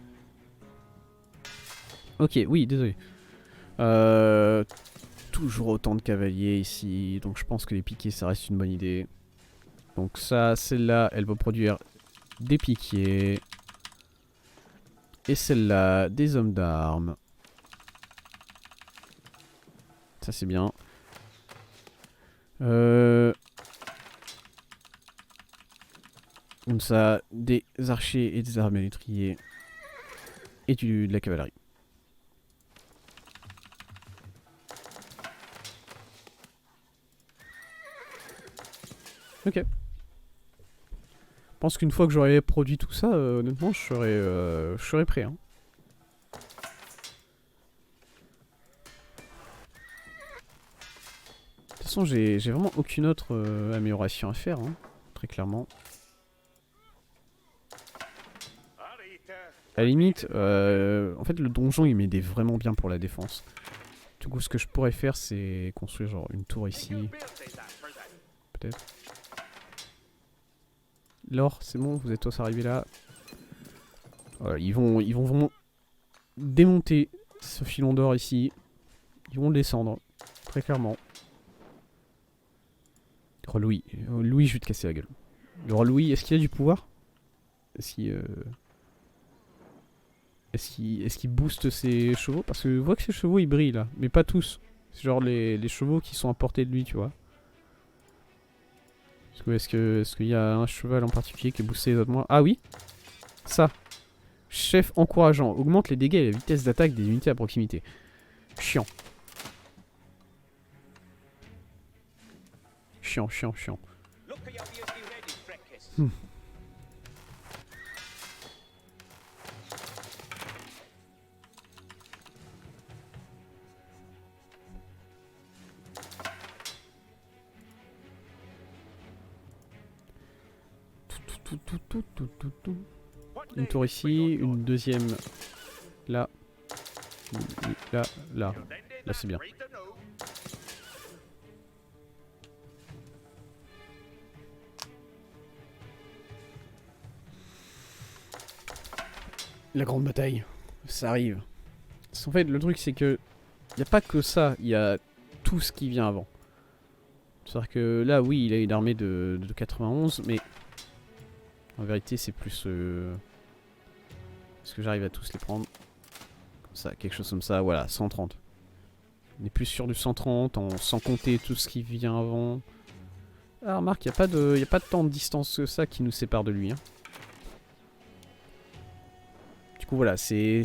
Ok, oui, désolé. Toujours autant de cavaliers ici. Donc je pense que les piquets ça reste une bonne idée. Donc ça, celle-là, elle va produire des piquiers. Et celle-là, des hommes d'armes. Ça c'est bien. Comme ça, des archers et des arbalétriers. Et de la cavalerie. Ok. Je pense qu'une fois que j'aurai produit tout ça, honnêtement, je serai prêt. Hein. De toute façon, j'ai vraiment aucune autre amélioration à faire, hein, très clairement. À la limite, en fait, le donjon, il m'aidait vraiment bien pour la défense. Du coup, ce que je pourrais faire, c'est construire genre une tour ici. Peut-être. L'or, c'est bon, vous êtes tous arrivés là. Voilà, ils vont vraiment démonter ce filon d'or ici. Ils vont le descendre, très clairement. Roi Louis. Louis, je vais te casser la gueule. Le roi Louis, est-ce qu'il a du pouvoir? Est-ce qu'il booste ses chevaux? Parce que je vois que ses chevaux, ils brillent là. Mais pas tous. C'est genre les chevaux qui sont à portée de lui, tu vois. Est-ce qu'il y a un cheval en particulier qui est boosté les autres moins? Ah oui. Ça. Chef encourageant. Augmente les dégâts et la vitesse d'attaque des unités à proximité. Chiant. Chiant. Une tour ici, une deuxième là. Là. Là c'est bien. La grande bataille, ça arrive. En fait, le truc c'est que il n'y a pas que ça, il y a tout ce qui vient avant. C'est-à-dire que là, oui, il a une armée de 91, mais en vérité, c'est plus... Est-ce que j'arrive à tous les prendre? Comme ça, quelque chose comme ça, voilà, 130. On est plus sur du 130, sans compter tout ce qui vient avant. Ah, remarque, il n'y a pas de tant de distance que ça qui nous sépare de lui. Hein. Du coup, voilà, c'est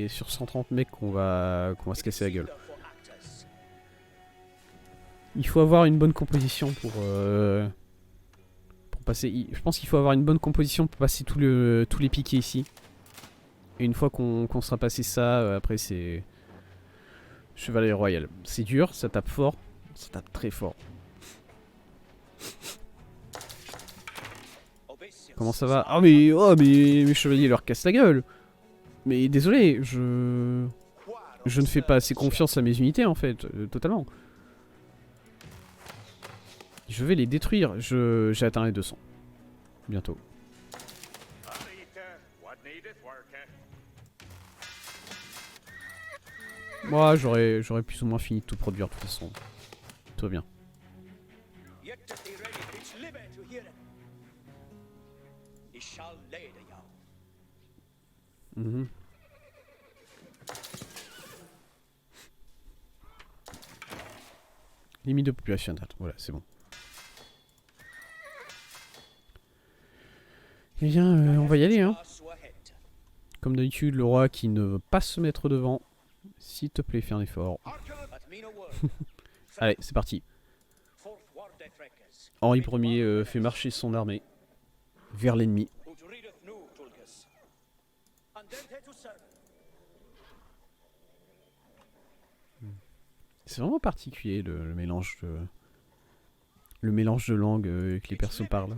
sur 130 mecs qu'on va se casser la gueule. Il faut avoir une bonne composition pour passer. Je pense qu'il faut avoir une bonne composition pour passer tous les piquets ici. Et une fois qu'on sera passé ça, après c'est Chevalier Royal. C'est dur, ça tape fort, ça tape très fort. Comment ça va? Ah mais mes chevaliers leur cassent la gueule. Mais désolé, je ne fais pas assez confiance à mes unités en fait, totalement. Je vais les détruire. J'ai atteint les 200. Bientôt. Moi, j'aurais plus ou moins fini de tout produire de toute façon. Tout va bien. Mmh. Limite de population, voilà, c'est bon. Eh bien, on va y aller, hein. Comme d'habitude, le roi qui ne veut pas se mettre devant. S'il te plaît, fais un effort. Allez, c'est parti. Henri Ier fait marcher son armée vers l'ennemi. C'est vraiment particulier le mélange de langues que les persos parlent.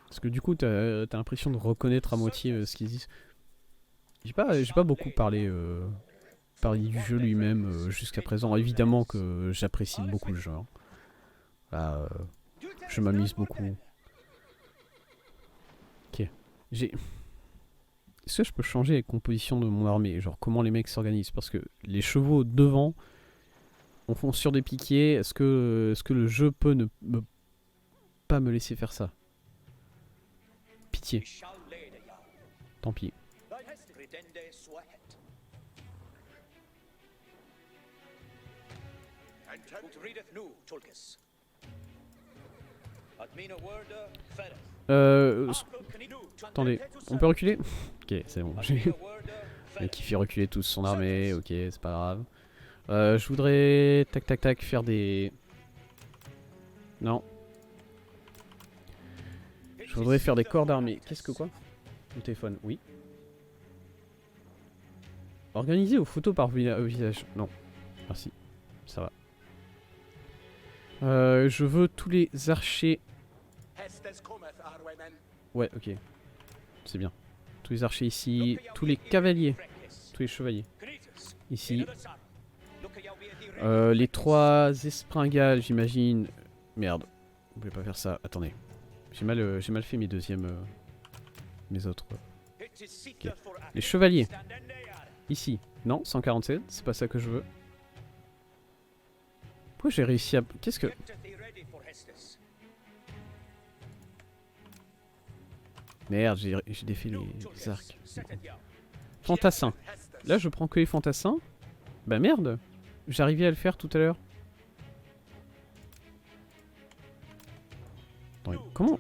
Parce que du coup, t'as l'impression de reconnaître à moitié ce qu'ils disent. J'ai pas beaucoup parlé du jeu lui-même jusqu'à présent. Évidemment que j'apprécie beaucoup le jeu. Hein. Là, je m'amuse beaucoup. Ok. Est-ce que je peux changer la composition de mon armée? Genre comment les mecs s'organisent? Parce que les chevaux devant, on fonce sur des piquets. Est-ce que le jeu peut pas me laisser faire ça? Pitié. Tant pis. Attendez, on peut reculer? Ok, c'est bon. Le mec qui fait reculer toute son armée, ok, c'est pas grave. Je voudrais... Tac tac tac, faire des... Non. Je voudrais faire des corps d'armée. Qu'est-ce que quoi? Mon téléphone, oui. Organiser aux photos par visage. Non. Merci. Ça va. Je veux tous les archers. Ouais, ok. C'est bien. Tous les archers ici. Tous les cavaliers. Tous les chevaliers. Ici. Les 3 espringales, j'imagine. Merde. Vous pouvez pas faire ça. Attendez. J'ai mal fait mes deuxièmes... mes autres. Okay. Les chevaliers. Ici. Non, 147. C'est pas ça que je veux. Pourquoi j'ai réussi à... Qu'est-ce que... Merde, j'ai défait les arcs. Fantassins. Là, je prends que les fantassins. Bah merde. J'arrivais à le faire tout à l'heure. Comment...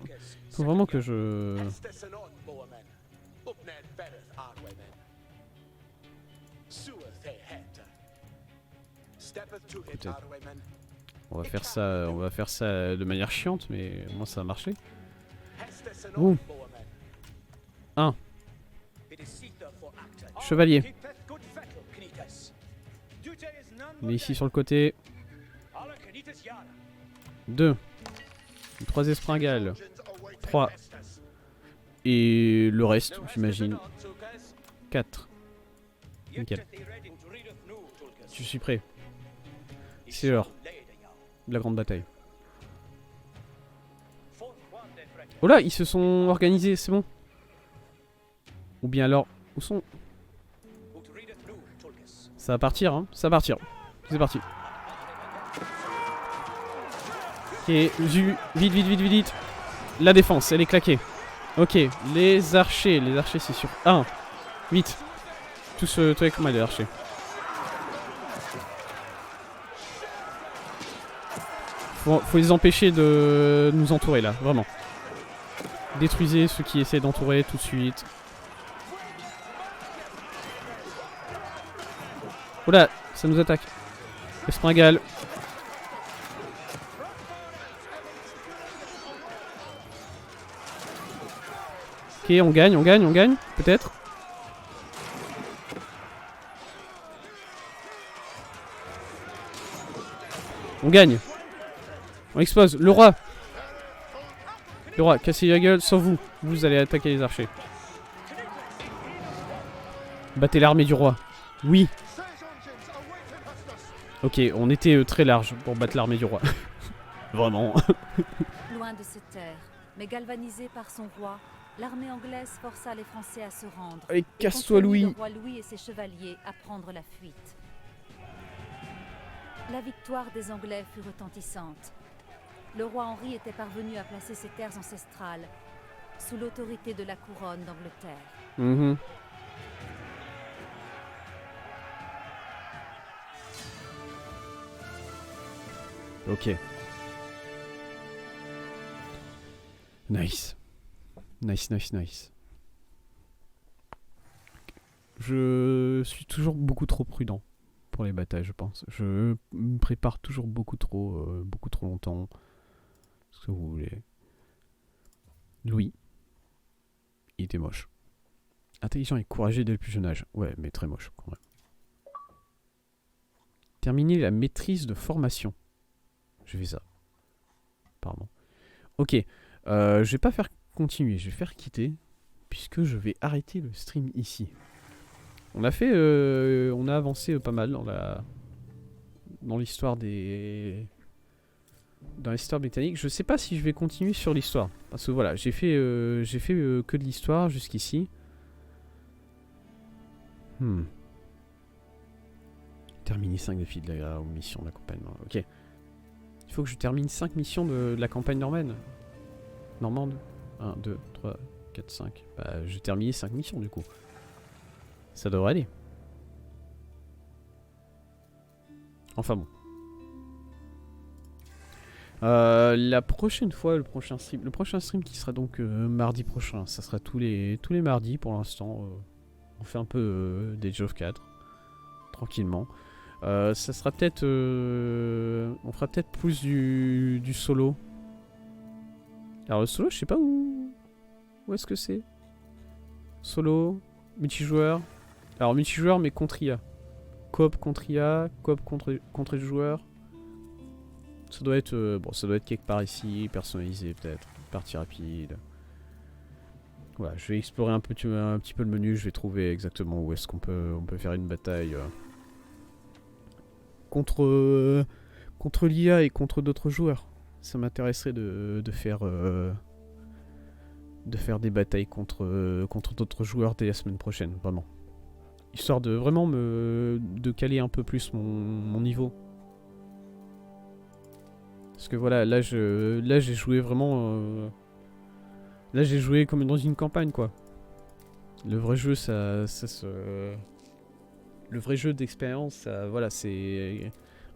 Faut vraiment que je... Écoutez, on va faire ça de manière chiante, mais moi ça a marché. Ouh. 1. Chevalier. On est ici sur le côté. 2. 3 espringales. 3. Et le reste, j'imagine. 4. Nickel. Je suis prêt. C'est l'heure de la grande bataille. Oh là, ils se sont organisés, c'est bon. Ou bien alors, où sont... Ça va partir, hein. Ça va partir. C'est parti. Ok, vite, vite, vite, vite, vite. La défense, elle est claquée. Ok, les archers c'est sûr. 1. Vite. Tous avec moi les archers. Faut les empêcher de nous entourer là, vraiment. Détruisez ceux qui essaient d'entourer tout de suite. Oula, ça nous attaque. Espringale. Ok, on gagne, peut-être. On gagne. On explose. Le roi. Le roi, cassez la gueule, sans vous. Vous allez attaquer les archers. Battez l'armée du roi. Oui. Ok, on était très large pour battre l'armée du roi. Vraiment. Loin de ses terres, mais galvanisée par son roi, l'armée anglaise força les Français à se rendre. Allez, casse-toi Louis. Le roi Louis et ses chevaliers à prendre la fuite. La victoire des Anglais fut retentissante. Le roi Henri était parvenu à placer ses terres ancestrales sous l'autorité de la couronne d'Angleterre. Ok. Nice. Nice. Je suis toujours beaucoup trop prudent pour les batailles, je pense. Je me prépare toujours beaucoup trop longtemps. Ce que vous voulez. Louis. Il était moche. Intelligent et courageux dès le plus jeune âge. Ouais, mais très moche quand même. Terminer la maîtrise de formation. Je fais ça. Pardon. Ok. Je vais pas faire continuer, je vais faire quitter. Puisque je vais arrêter le stream ici. On a fait... on a avancé pas mal dans l'histoire des... Dans l'histoire britannique. Je sais pas si je vais continuer sur l'histoire. Parce que voilà, j'ai fait que de l'histoire jusqu'ici. Terminer 5 défis de la mission d'accompagnement. Ok. Il faut que je termine 5 missions de la campagne normande. 1, 2, 3, 4, 5. Bah, je vais terminer 5 missions du coup. Ça devrait aller. Enfin bon. La prochaine fois, le prochain stream qui sera donc mardi prochain, ça sera tous les mardis pour l'instant. On fait un peu d'Age of 4, tranquillement. Ça sera peut-être... on fera peut-être plus du solo. Alors le solo, je sais pas où est-ce que c'est. Solo, multijoueur. Alors multijoueur mais contre IA. Coop contre IA, coop contre joueurs. Ça doit être ça doit être quelque part ici, personnalisé peut-être, partie rapide. Voilà, je vais explorer un petit peu le menu, je vais trouver exactement où est-ce qu'on peut faire une bataille contre l'IA et contre d'autres joueurs. Ça m'intéresserait de faire des batailles contre d'autres joueurs dès la semaine prochaine, vraiment. Histoire de vraiment de caler un peu plus mon niveau. Parce que voilà, là j'ai joué vraiment... là j'ai joué comme dans une campagne quoi. Le vrai jeu ça se... Le vrai jeu d'expérience, voilà, c'est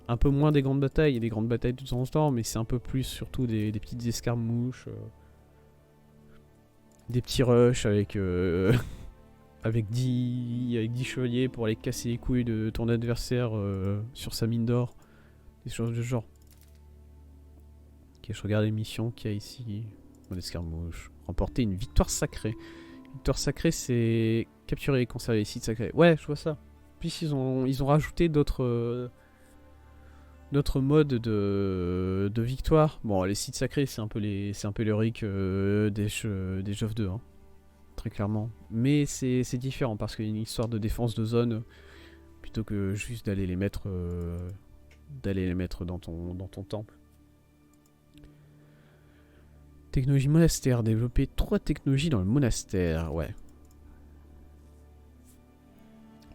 un peu moins des grandes batailles. Il y a des grandes batailles de temps en temps, mais c'est un peu plus surtout des petites escarmouches. Des petits rushs avec... avec 10 chevaliers pour aller casser les couilles de ton adversaire sur sa mine d'or. Des choses de genre. Ok, je regarde les missions qu'il y a ici. Mode escarmouche. Remporter une victoire sacrée. Victoire sacrée, c'est capturer et conserver les sites sacrés. Ouais, je vois ça. Puis ils ont rajouté d'autres modes de victoire. Bon, les sites sacrés, c'est un peu l'héroïque des Jeux 2, hein, très clairement. Mais c'est différent parce qu'il y a une histoire de défense de zone plutôt que juste d'aller les mettre dans ton temple. Technologie monastère, développer 3 technologies dans le monastère, ouais.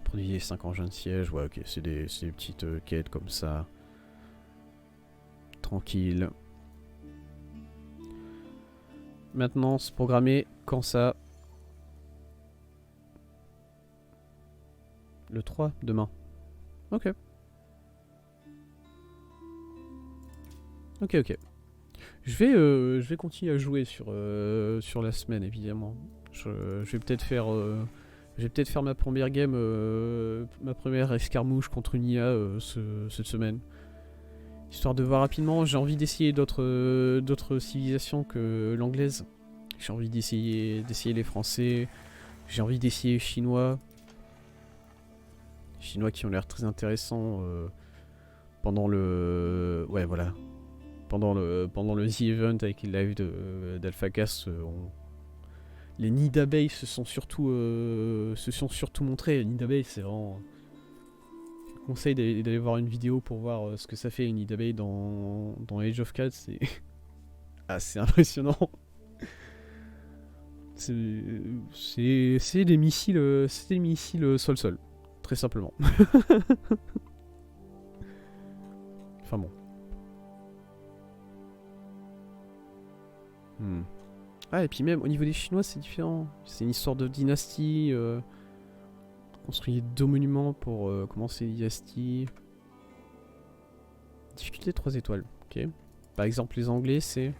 Produire 5 engins de siège, ouais ok, c'est des petites quêtes comme ça. Tranquille. Maintenance programmée, quand ça? Le 3, demain. Ok. Ok. Je vais continuer à jouer sur la semaine, évidemment. Je vais peut-être faire ma première game, ma première escarmouche contre une IA cette semaine. Histoire de voir rapidement, j'ai envie d'essayer d'autres civilisations que l'anglaise. J'ai envie d'essayer les français. J'ai envie d'essayer les chinois. Les chinois qui ont l'air très intéressants pendant le... Ouais, voilà. Pendant le The Event avec les lives d'AlphaCast, les nids d'abeilles se sont surtout montrés. Les nids d'abeilles, c'est vraiment... Je vous conseille d'aller voir une vidéo pour voir ce que ça fait une nid d'abeilles dans Age of 4. C'est assez impressionnant. C'est des missiles, sol-sol, très simplement. Enfin bon. Ah, et puis même au niveau des Chinois, c'est différent. C'est une histoire de dynastie. Construire 2 monuments pour commencer les dynasties. Difficulté 3 étoiles. Ok. Par exemple, les Anglais, c'est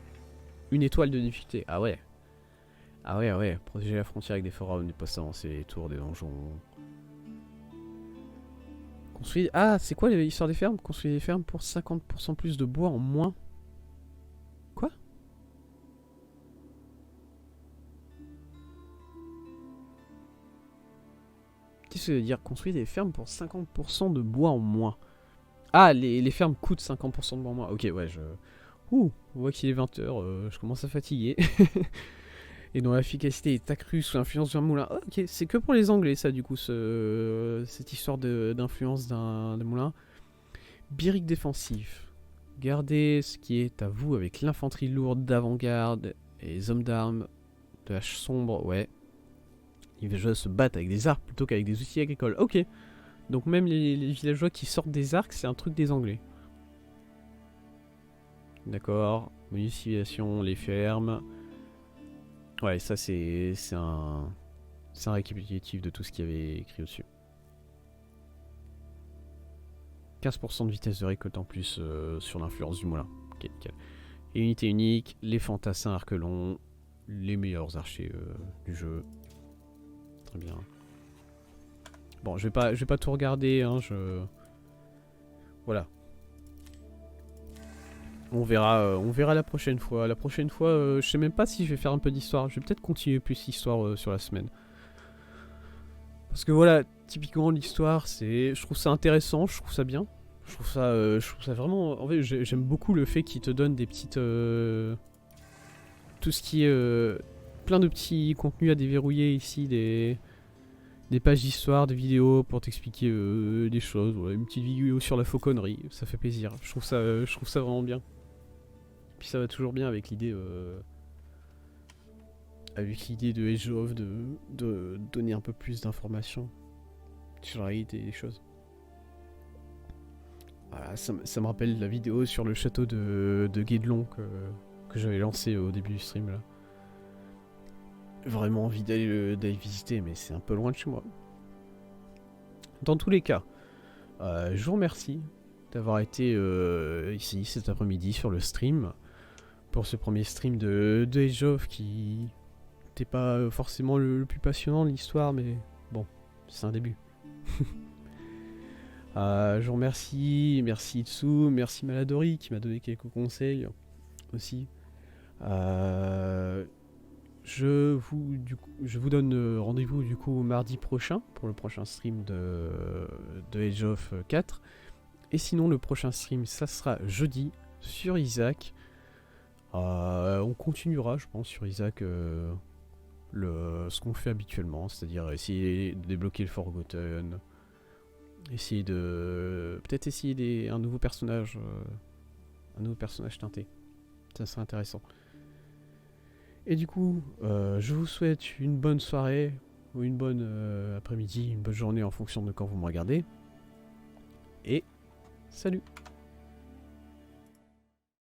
1 étoile de difficulté. Ah ouais. Ah ouais. Protéger la frontière avec des forums, des postes avancés, des tours, des donjons. Construire... Ah, c'est quoi l'histoire des fermes? Construire des fermes pour 50% plus de bois en moins. Quoi? Qu'est-ce que ça veut dire? Construire des fermes pour 50% de bois en moins. Ah, les fermes coûtent 50% de bois en moins. Ok, ouais, on voit qu'il est 20h, je commence à fatiguer. Et dont l'efficacité est accrue sous l'influence d'un moulin. Oh, ok, c'est que pour les Anglais, ça, du coup, cette histoire d'influence d'un moulin. Birique défensif. Gardez ce qui est à vous avec l'infanterie lourde d'avant-garde et les hommes d'armes de hache sombre, ouais. Les villageois se battent avec des arcs plutôt qu'avec des outils agricoles. Ok. Donc même les villageois qui sortent des arcs, c'est un truc des Anglais. D'accord. Municipalisation, les fermes. Ouais, ça c'est un récapitulatif de tout ce qu'il y avait écrit au-dessus. 15% de vitesse de récolte en plus sur l'influence du moulin. Ok, nickel. Et unité unique, les fantassins Arquelon, les meilleurs archers du jeu. Très bien. Bon, je vais pas tout regarder, hein, voilà. On verra la prochaine fois. La prochaine fois, je sais même pas si je vais faire un peu d'histoire. Je vais peut-être continuer plus l'histoire sur la semaine. Parce que voilà, typiquement l'histoire, je trouve ça intéressant, je trouve ça bien. Je trouve ça vraiment... En fait, j'aime beaucoup le fait qu'il te donne des petites... tout ce qui est... plein de petits contenus à déverrouiller ici, des pages d'histoire, des vidéos pour t'expliquer des choses. Voilà, une petite vidéo sur la fauconnerie, ça fait plaisir. Je trouve ça vraiment bien. Puis ça va toujours bien avec l'idée... de Age of de donner un peu plus d'informations sur la réalité des choses. Voilà, ça me rappelle la vidéo sur le château de Guédelon que j'avais lancé au début du stream là. Vraiment envie d'aller visiter, mais c'est un peu loin de chez moi. Dans tous les cas, je vous remercie d'avoir été ici cet après-midi sur le stream pour ce premier stream de Age of qui n'était pas forcément le plus passionnant de l'histoire, mais bon, c'est un début. Je vous remercie, merci Itsu, merci Maladori qui m'a donné quelques conseils aussi. Je vous donne rendez-vous du coup mardi prochain pour le prochain stream de Age of 4. Et sinon le prochain stream ça sera jeudi sur Isaac. On continuera je pense sur Isaac ce qu'on fait habituellement, c'est-à-dire essayer de débloquer le Forgotten, peut-être essayer un nouveau personnage teinté. Ça serait intéressant. Et du coup, je vous souhaite une bonne soirée, ou une bonne après-midi, une bonne journée en fonction de quand vous me regardez. Et salut!